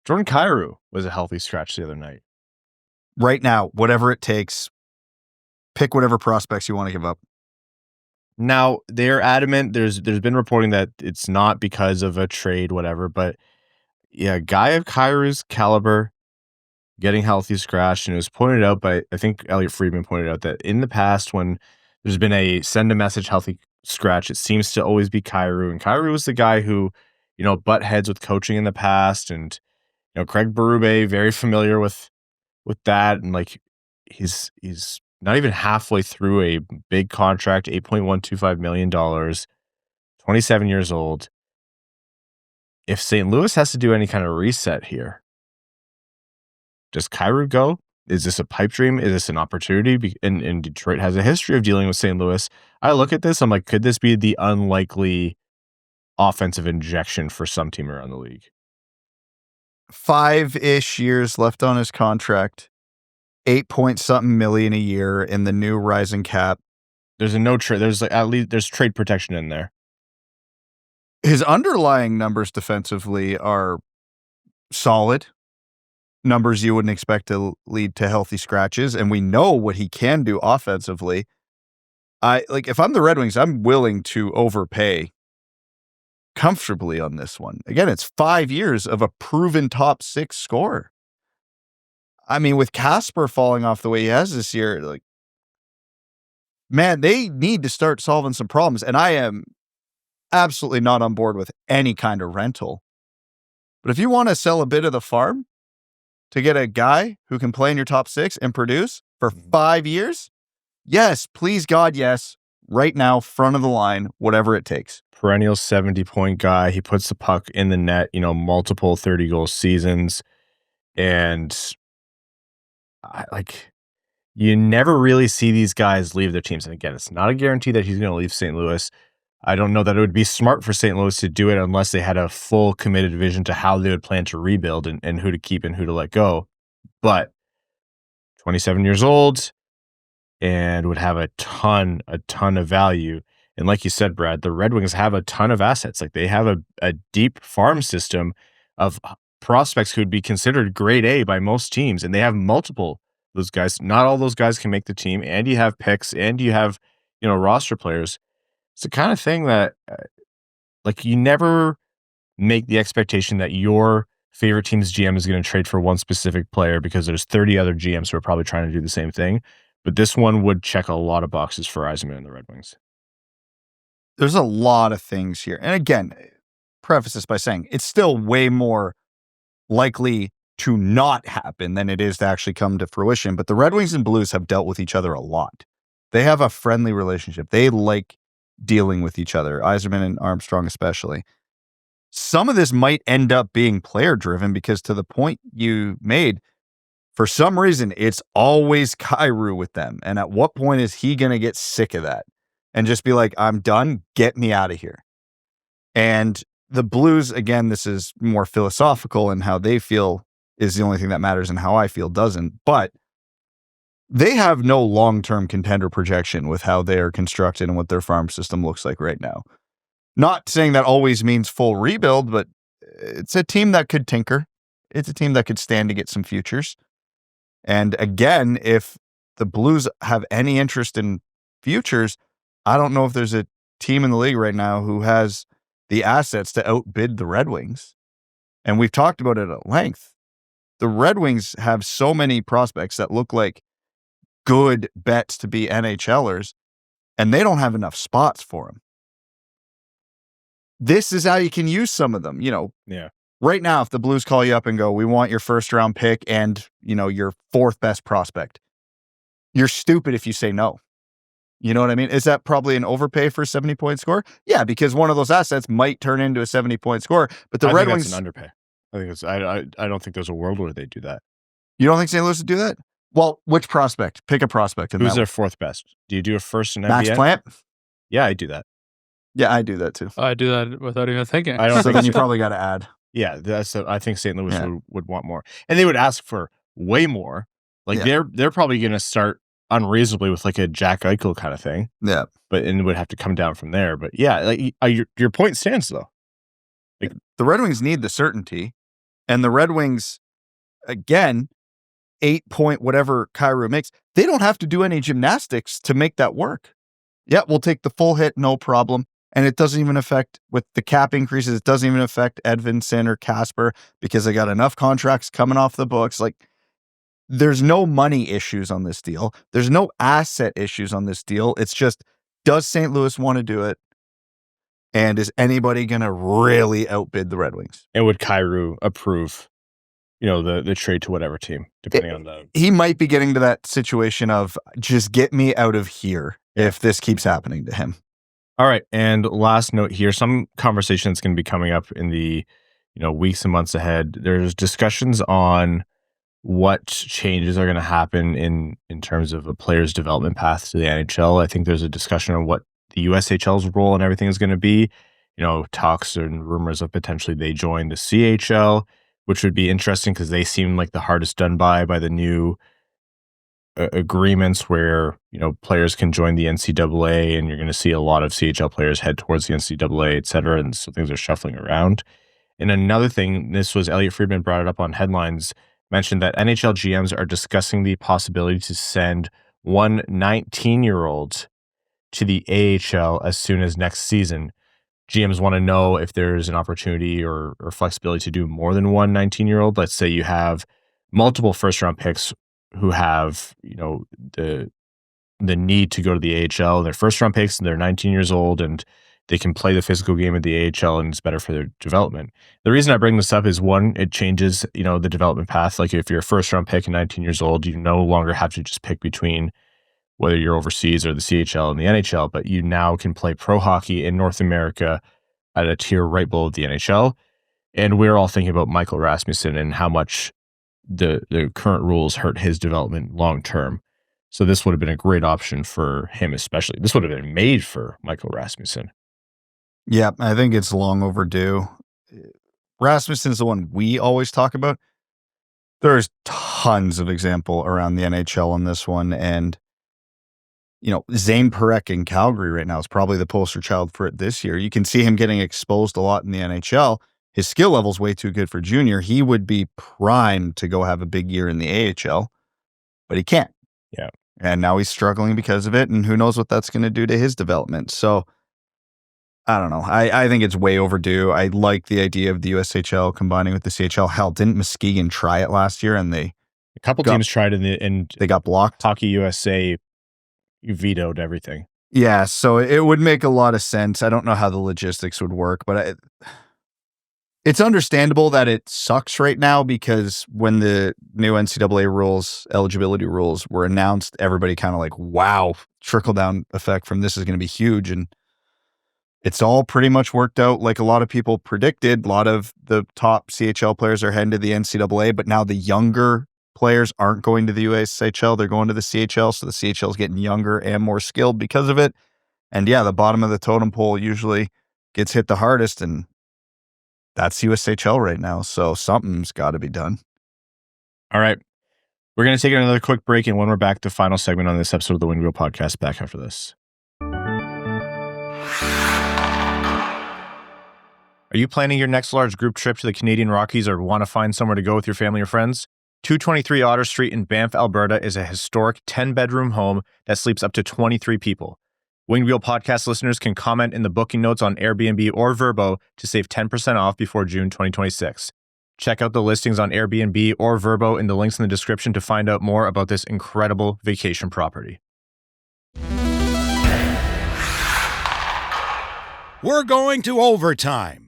Jordan Kyrou was a healthy scratch the other night. Right now, whatever it takes, pick whatever prospects you want to give up. Now, they're adamant. There's been reporting that it's not because of a trade, whatever, but yeah, a guy of Kyrou's caliber getting healthy scratch, and it was pointed out by, I think Elliot Friedman pointed out that in the past when there's been a send a message healthy scratch, it seems to always be Kyrou, and Kyrou was the guy who, butt heads with coaching in the past, and Craig Berube, very familiar with with that, and like he's not even halfway through a big contract, $8.125 million, 27 years old. If St. Louis has to do any kind of reset here, does Kyrou go? Is this a pipe dream? Is this an opportunity? And Detroit has a history of dealing with St. Louis. I look at this, I'm like, could this be the unlikely offensive injection for some team around the league? 5-ish years left on his contract. 8-point-something million a year in the new rising cap. There's a no trade. There's like at least there's trade protection in there. His underlying numbers defensively are solid. Numbers you wouldn't expect to lead to healthy scratches, and we know what he can do offensively. If I'm the Red Wings, I'm willing to overpay comfortably on this one. Again, it's 5 years of a proven top 6 scorer. I mean, with Kasper falling off the way he has this year, like, man, they need to start solving some problems. And I am absolutely not on board with any kind of rental. But if you want to sell a bit of the farm to get a guy who can play in your top 6 and produce for 5 years, yes, please God, yes. Right now, front of the line, whatever it takes. Perennial 70-point guy. He puts the puck in the net, multiple 30-goal seasons. And you never really see these guys leave their teams. And again, it's not a guarantee that he's going to leave St. Louis. I don't know that it would be smart for St. Louis to do it unless they had a full committed vision to how they would plan to rebuild and who to keep and who to let go. But 27 years old and would have a ton of value. And like you said, Brad, the Red Wings have a ton of assets. Like they have a deep farm system of prospects who would be considered grade A by most teams. And they have multiple of those guys. Not all those guys can make the team. And you have picks and you have, roster players. It's the kind of thing that you never make the expectation that your favorite team's GM is going to trade for one specific player because there's 30 other GMs who are probably trying to do the same thing. But this one would check a lot of boxes for Yzerman and the Red Wings. There's a lot of things here. And again, preface this by saying it's still way more likely to not happen than it is to actually come to fruition. But the Red Wings and Blues have dealt with each other a lot. They have a friendly relationship. They like dealing with each other, Yzerman and Armstrong especially. Some of this might end up being player driven because to the point you made, for some reason, it's always Kyrou with them. And at what point is he going to get sick of that and just be like, I'm done, get me out of here? And the Blues, again, this is more philosophical and how they feel is the only thing that matters and how I feel doesn't. But they have no long-term contender projection with how they are constructed and what their farm system looks like right now. Not saying that always means full rebuild, but it's a team that could tinker. It's a team that could stand to get some futures. And again, if the Blues have any interest in futures, I don't know if there's a team in the league right now who has the assets to outbid the Red Wings. And we've talked about it at length. The Red Wings have so many prospects that look like good bets to be NHLers, and they don't have enough spots for them. This is how you can use some of them. Yeah. Right now, if the Blues call you up and go, we want your first round pick and, your 4th best prospect, you're stupid if you say no. You know what I mean? Is that probably an overpay for a 70-point score? Yeah, because one of those assets might turn into a 70-point score. But the Red Wings, that's an underpay. I think it's. I don't think there's a world where they do that. You don't think St. Louis would do that? Well, which prospect? Pick a prospect. Who's their 4th best? Do you do a first and Max Plante? Yeah, I do that. Yeah, I do that too. I do that without even thinking. I don't so then you probably got to add. Yeah, I think St. Louis would want more, and they would ask for way more. They're probably going to start unreasonably with like a Jack Eichel kind of thing. Yeah, but it would have to come down from there. But yeah, your point stands though. The Red Wings need the certainty, and the Red Wings, again, 8-point whatever Kyrou makes, they don't have to do any gymnastics to make that work. Yeah, we'll take the full hit, no problem. And it doesn't even affect, with the cap increases, it doesn't even affect Edvinsson or Kasper because they got enough contracts coming off the books. There's no money issues on this deal. There's no asset issues on this deal. It's just, does St. Louis want to do it? And is anybody going to really outbid the Red Wings? And would Kyrou approve the trade to whatever team, depending on the. He might be getting to that situation of just get me out of here if this keeps happening to him. All right, and last note here, some conversation that's going to be coming up in the weeks and months ahead. There's discussions on what changes are going to happen in terms of a player's development path to the NHL. I think there's a discussion on what the USHL's role and everything is going to be. Talks and rumors of potentially they join the CHL, which would be interesting because they seem like the hardest done by the new agreements where players can join the NCAA, and you're going to see a lot of CHL players head towards the NCAA, et cetera, and so things are shuffling around. And another thing, this was Elliot Friedman brought it up on Headlines, mentioned that NHL GMs are discussing the possibility to send one 19-year-old to the AHL as soon as next season. GMs want to know if there's an opportunity or flexibility to do more than one 19-year-old. Let's say you have multiple first-round picks who have, the need to go to the AHL. They're first-round picks and they're 19 years old and they can play the physical game at the AHL and it's better for their development. The reason I bring this up is, one, it changes, the development path. Like if you're a first-round pick and 19 years old, you no longer have to just pick between whether you're overseas or the CHL and the NHL, but you now can play pro hockey in North America at a tier right below the NHL. And we're all thinking about Michael Rasmussen and how much the current rules hurt his development long term. So this would have been a great option for him, especially. This would have been made for Michael Rasmussen. Yeah, I think it's long overdue. Rasmussen is the one we always talk about. There's tons of example around the NHL on this one, and Zane Parekh in Calgary right now is probably the poster child for it this year. You can see him getting exposed a lot in the NHL. His skill level's way too good for junior. He would be primed to go have a big year in the AHL, but he can't. Yeah. And now he's struggling because of it, and who knows what that's going to do to his development. So, I don't know. I think it's way overdue. I like the idea of the USHL combining with the CHL. Hell, didn't Muskegon try it last year? And a couple teams tried it, and they got blocked. Hockey USA vetoed everything. Yeah, so it would make a lot of sense. I don't know how the logistics would work, but it's understandable that it sucks right now, because when the new NCAA rules, eligibility rules, were announced, everybody kind of like, wow, trickle-down effect from this is going to be huge. And it's all pretty much worked out like a lot of people predicted. A lot of the top CHL players are heading to the NCAA, but now the younger players aren't going to the USHL. They're going to the CHL, so the CHL is getting younger and more skilled because of it. And yeah, the bottom of the totem pole usually gets hit the hardest, and that's USHL right now, so something's got to be done. All right. We're going to take another quick break, and when we're back, the final segment on this episode of the Wing Wheel Podcast, back after this. Are you planning your next large group trip to the Canadian Rockies or want to find somewhere to go with your family or friends? 223 Otter Street in Banff, Alberta is a historic 10-bedroom home that sleeps up to 23 people. Winged Wheel Podcast listeners can comment in the booking notes on Airbnb or Vrbo to save 10% off before June 2026. Check out the listings on Airbnb or Vrbo in the links in the description to find out more about this incredible vacation property. We're going to overtime.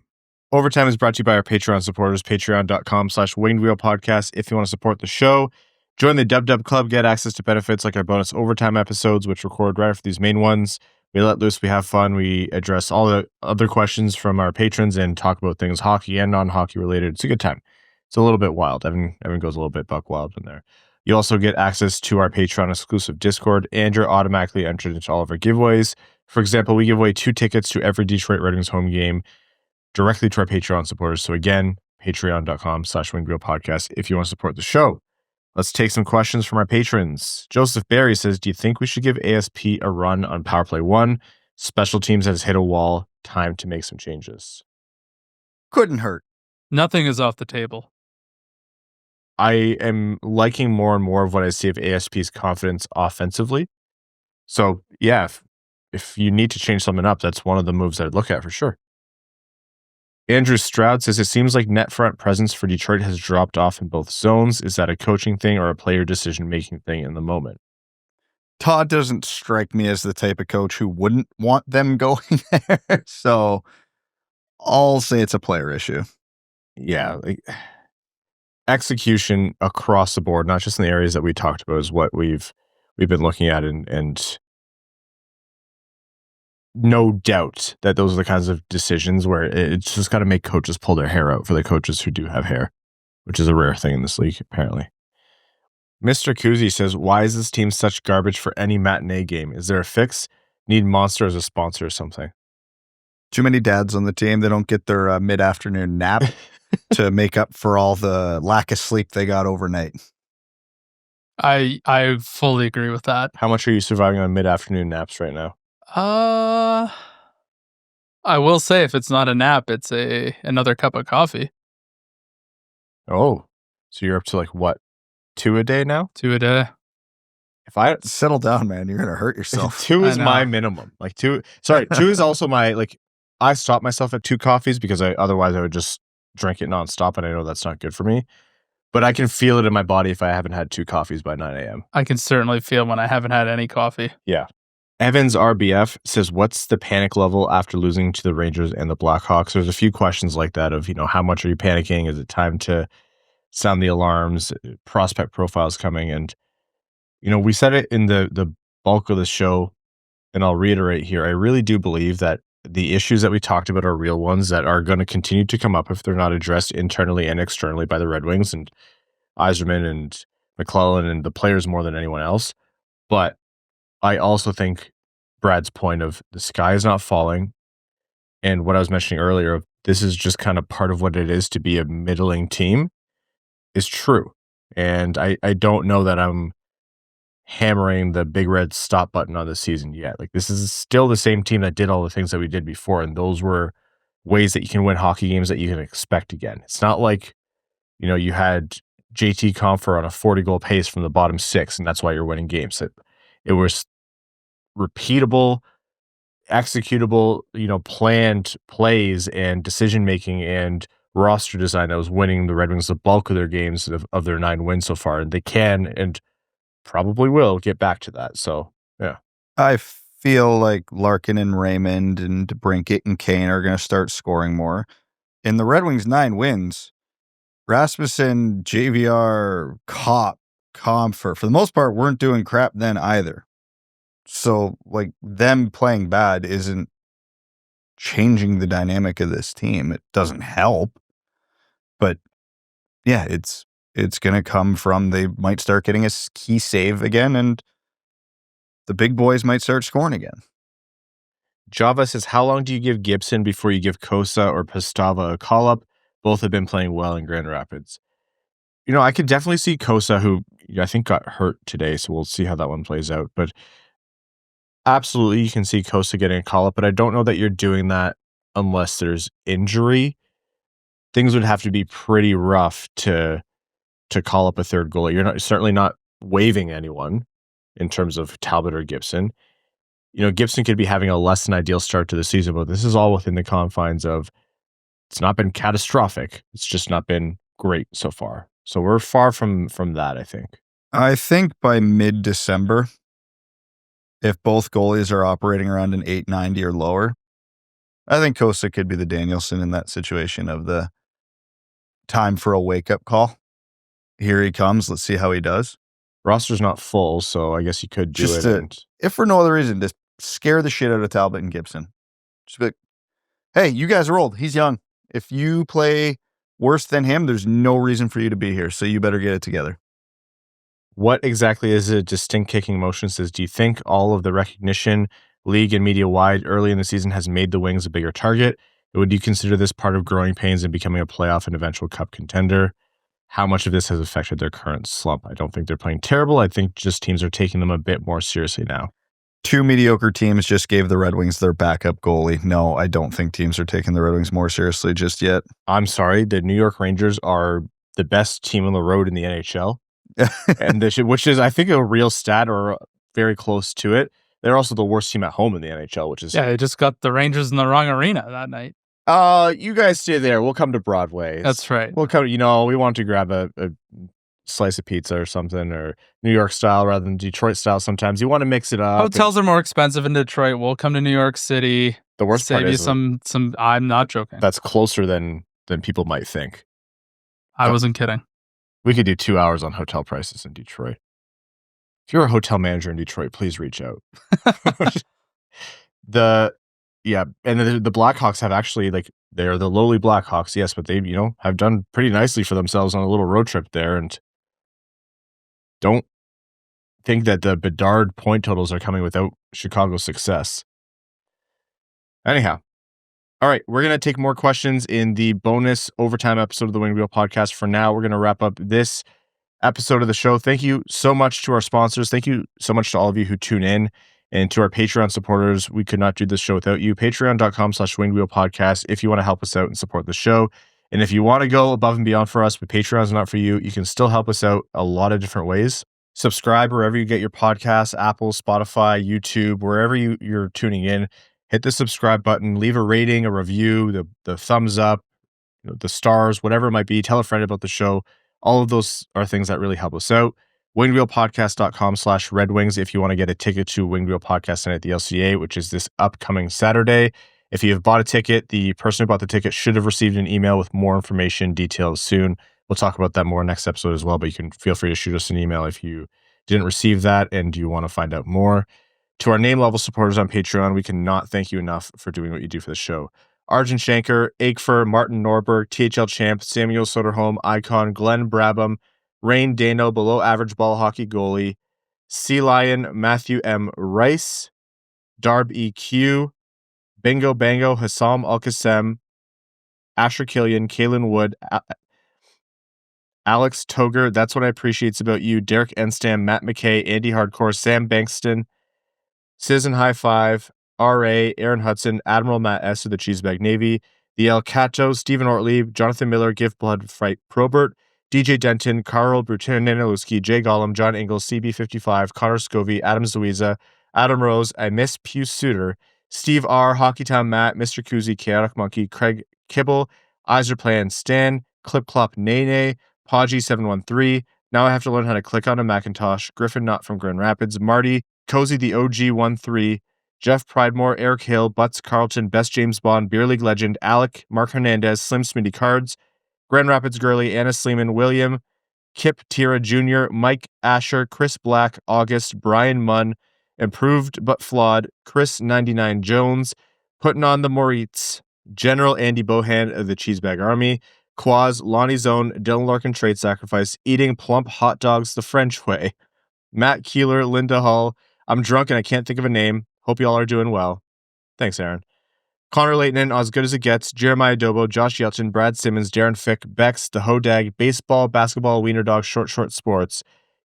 Overtime is brought to you by our Patreon supporters, patreon.com/wingedwheelpodcast. If you want to support the show, join the Dub Club, get access to benefits like our bonus overtime episodes, which record right after these main ones. We let loose, we have fun, we address all the other questions from our patrons and talk about things hockey and non-hockey related. It's a good time. It's a little bit wild. Evan goes a little bit buck wild in there. You also get access to our Patreon exclusive Discord, and you're automatically entered into all of our giveaways. For example, we give away 2 tickets to every Detroit Red Wings home game directly to our Patreon supporters. So again, patreon.com/wingedwheelpodcast if you want to support the show. Let's take some questions from our patrons. Joseph Barry says, do you think we should give ASP a run on Power Play 1? Special teams has hit a wall. Time to make some changes. Couldn't hurt. Nothing is off the table. I am liking more and more of what I see of ASP's confidence offensively. So yeah, if you need to change something up, that's one of the moves I'd look at for sure. Andrew Stroud says, it seems like net front presence for Detroit has dropped off in both zones. Is that a coaching thing or a player decision-making thing in the moment? Todd doesn't strike me as the type of coach who wouldn't want them going there. So I'll say it's a player issue. Yeah. execution across the board, not just in the areas that we talked about, is what we've been looking at, and no doubt that those are the kinds of decisions where it's just got to make coaches pull their hair out for the coaches who do have hair, which is a rare thing in this league, apparently. Mr. Kuzi says, why is this team such garbage for any matinee game? Is there a fix? Need Monster as a sponsor or something? Too many dads on the team. They don't get their mid-afternoon nap to make up for all the lack of sleep they got overnight. I fully agree with that. How much are you surviving on mid-afternoon naps right now? I will say, if it's not a nap, it's another cup of coffee. Oh, so you're up to like what, 2 a day now? 2 a day. If I settle down, man, you're gonna hurt yourself. 2 is my minimum. Like 2. Sorry, 2 is also my like. I stop myself at 2 coffees because otherwise I would just drink it nonstop, and I know that's not good for me. But I can feel it in my body if I haven't had 2 coffees by 9 a.m. I can certainly feel when I haven't had any coffee. Yeah. Evans RBF says, what's the panic level after losing to the Rangers and the Blackhawks? There's a few questions like that of, how much are you panicking? Is it time to sound the alarms? Prospect profiles coming. And, we said it in the bulk of the show, and I'll reiterate here. I really do believe that the issues that we talked about are real ones that are going to continue to come up if they're not addressed internally and externally by the Red Wings and Yzerman and McLellan and the players more than anyone else. But I also think Brad's point of the sky is not falling, and what I was mentioning earlier of this is just kind of part of what it is to be a middling team is true. And I don't know that I'm hammering the big red stop button on this season yet. Like, this is still the same team that did all the things that we did before, and those were ways that you can win hockey games that you can expect again. It's not like, you had JT Compher on a 40-goal pace from the bottom 6, and that's why you're winning games. It was repeatable, executable, planned plays and decision-making and roster design that was winning the Red Wings the bulk of their games of their 9 wins so far. And they can and probably will get back to that. So, yeah. I feel like Larkin and Raymond and DeBrincat and Kane are going to start scoring more. In the Red Wings' 9 wins, Rasmussen, JVR, Compher, for the most part, weren't doing crap then either. So, like, them playing bad isn't changing the dynamic of this team. It doesn't help. But, yeah, it's going to come from they might start getting a key save again, and the big boys might start scoring again. Java says, how long do you give Gibson before you give Kosa or Pastava a call-up? Both have been playing well in Grand Rapids. I could definitely see Kosa, who I think got hurt today, so we'll see how that one plays out. But absolutely, you can see Kosa getting a call-up, but I don't know that you're doing that unless there's injury. Things would have to be pretty rough to call up a third goalie. You're certainly not waiving anyone in terms of Talbot or Gibson. Gibson could be having a less than ideal start to the season, but this is all within the confines of it's not been catastrophic. It's just not been great so far. So we're far from that, I think. I think by mid-December, if both goalies are operating around an 890 or lower, I think Kosa could be the Danielson in that situation of the time for a wake-up call. Here he comes. Let's see how he does. Roster's not full, so I guess you could do it. If for no other reason, just scare the shit out of Talbot and Gibson. Just be like, hey, you guys are old. He's young. If you play worse than him, there's no reason for you to be here, so you better get it together. What exactly is a distinct kicking motion? Says, do you think all of the recognition, league and media-wide, early in the season has made the Wings a bigger target? Would you consider this part of growing pains and becoming a playoff and eventual cup contender? How much of this has affected their current slump? I don't think they're playing terrible. I think just teams are taking them a bit more seriously now. 2 mediocre teams just gave the Red Wings their backup goalie. No, I don't think teams are taking the Red Wings more seriously just yet. I'm sorry. The New York Rangers are the best team on the road in the NHL. And which is, I think, a real stat or very close to it. They're also the worst team at home in the NHL, which is... Yeah, they just got the Rangers in the wrong arena that night. You guys stay there. We'll come to Broadway. That's right. We'll come, we want to grab a slice of pizza or something, or New York style rather than Detroit style sometimes. You want to mix it up. Hotels are more expensive in Detroit. We'll come to New York City. The worst part is... Save you some... I'm not joking. That's closer than people might think. I wasn't kidding. We could do 2 hours on hotel prices in Detroit. If you're a hotel manager in Detroit, please reach out. And the Blackhawks have actually, like, they're the lowly Blackhawks, yes, but they, have done pretty nicely for themselves on a little road trip there, and don't think that the Bedard point totals are coming without Chicago's success. Anyhow, all right, we're going to take more questions in the bonus overtime episode of the Wing Wheel podcast. For now, we're going to wrap up this episode of the show. Thank you so much to our sponsors. Thank you so much to all of you who tune in, and to our Patreon supporters. We could not do this show without you. Patreon.com/wingedwheelpodcast if you want to help us out and support the show. And if you want to go above and beyond for us, but Patreon's not for you, you can still help us out a lot of different ways. Subscribe wherever you get your podcasts, Apple, Spotify, YouTube, wherever you're tuning in. Hit the subscribe button, leave a rating, a review, the thumbs up, the stars, whatever it might be. Tell a friend about the show. All of those are things that really help us out. wingedwheelpodcast.com/Red Wings if you want to get a ticket to Winged Wheel Podcast Night at the LCA, which is this upcoming Saturday. If you have bought a ticket, the person who bought the ticket should have received an email with more information, details soon. We'll talk about that more next episode as well, but you can feel free to shoot us an email if you didn't receive that and you want to find out more. To our name level supporters on Patreon, we cannot thank you enough for doing what you do for the show. Arjun Shanker, Aikfer, Martin Norberg, THL Champ, Samuel Soderholm, Icon, Glenn Brabham, Rain Dano, below average ball hockey goalie, Sea Lion, Matthew M. Rice, Darb EQ, Bingo Bango, Hassam Al-Qassem, Asher Killian, Kaylin Wood, Alex Toger, That's What I Appreciate About You, Derek Enstam, Matt McKay, Andy Hardcore, Sam Bankston, Citizen High Five, R.A., Aaron Hudson, Admiral Matt S. of the Cheesebag Navy, The El Cato, Stephen Ortlieb, Jonathan Miller, Give Blood Fight Probert, DJ Denton, Carl Brutin-Nanilewski, Jay Gollum, John Ingles, CB55, Connor Scovey, Adam Zuiza, Adam Rose, I Miss Pew Suter, Steve R., Hockeytown Matt, Mr. Kuzi, Chaotic Monkey, Craig Kibble, Plan Stan, Clip Clop Nene, Podgy713, Now I Have to Learn How to Click on a Macintosh, Griffin Knott from Grand Rapids, Marty, Cozy the OG13, Jeff Pridemore, Eric Hill, Butts Carlton, Best James Bond, Beer League Legend, Alec, Mark Hernandez, Slim Smitty Cards, Grand Rapids Girly, Anna Sleeman, William, Kip Tira Jr., Mike Asher, Chris Black, August, Brian Munn, Improved But Flawed, Chris 99 Jones, Putting on the Moritz, General Andy Bohan of the Cheesebag Army, Quaz, Lonnie Zone, Dylan Larkin Trade Sacrifice, Eating Plump Hot Dogs the French Way, Matt Keeler, Linda Hull, I'm drunk and I can't think of a name. Hope y'all are doing well. Thanks, Aaron. Connor Leighton, As Good As It Gets, Jeremiah Dobo, Josh Yelchin, Brad Simmons, Darren Fick, Bex, The Hodag, Baseball, Basketball, Wiener Dog, Short Sports,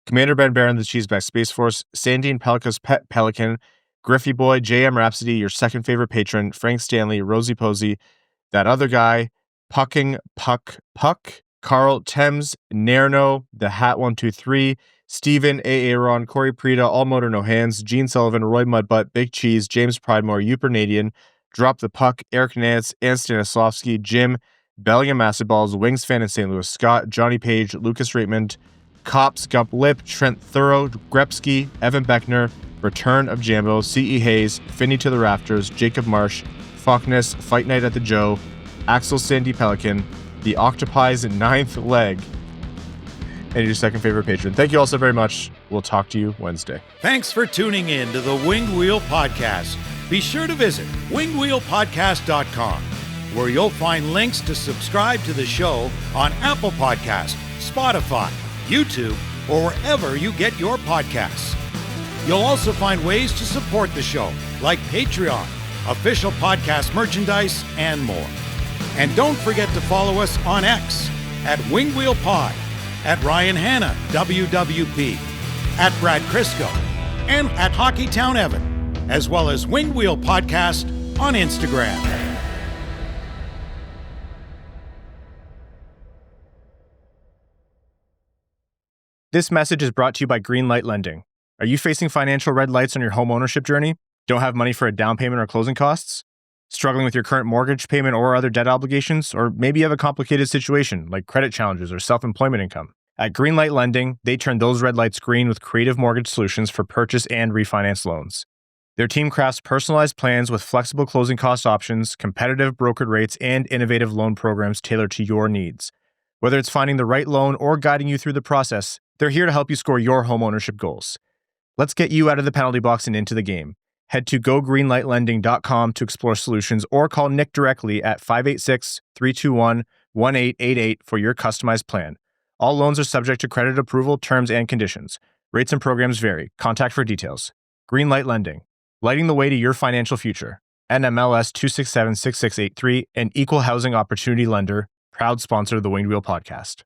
Commander Ben Barron, The Cheeseback Space Force, Sandin-Pellikka's Pet Pelican, Griffey Boy, JM Rhapsody, Your Second Favorite Patron, Frank Stanley, Rosie Posey, That Other Guy, Pucking Puck, Carl Thames, Nerno, The Hat 123, Stephen A. Aaron, Corey Prida, All Motor No Hands, Gene Sullivan, Roy Mudbutt, Big Cheese, James Pridemore, Upernadian, Drop the Puck, Eric Nance, Ann Stanislavski, Jim, Bellingham Acid Balls, Wings Fan in St. Louis, Scott, Johnny Page, Lucas Raymond, Cops, Gump Lip, Trent Thorough, Grepsky, Evan Beckner, Return of Jambo, C.E. Hayes, Finney to the Rafters, Jacob Marsh, Falkness, Fight Night at the Joe, Axel Sandy Pelican, The Octopi's Ninth Leg, and your second favorite patron. Thank you all so very much. We'll talk to you Wednesday. Thanks for tuning in to the Winged Wheel Podcast. Be sure to visit wingedwheelpodcast.com, where you'll find links to subscribe to the show on Apple Podcasts, Spotify, YouTube, or wherever you get your podcasts. You'll also find ways to support the show, like Patreon, official podcast merchandise, and more. And don't forget to follow us on X at Winged Wheel Pod, at Ryan Hanna, WWP, at Brad Crisco, and at Hockeytown Evan, as well as Winged Wheel Podcast on Instagram. This message is brought to you by Greenlight Lending. Are you facing financial red lights on your home ownership journey? Don't have money for a down payment or closing costs? Struggling with your current mortgage payment or other debt obligations? Or maybe you have a complicated situation like credit challenges or self-employment income? At Greenlight Lending, they turn those red lights green with creative mortgage solutions for purchase and refinance loans. Their team crafts personalized plans with flexible closing cost options, competitive brokered rates, and innovative loan programs tailored to your needs. Whether it's finding the right loan or guiding you through the process, they're here to help you score your home ownership goals. Let's get you out of the penalty box and into the game. Head to gogreenlightlending.com to explore solutions or call Nick directly at 586-321-1888 for your customized plan. All loans are subject to credit approval, terms, and conditions. Rates and programs vary. Contact for details. Greenlight Lending, lighting the way to your financial future. NMLS 2676683, an equal housing opportunity lender, proud sponsor of the Winged Wheel podcast.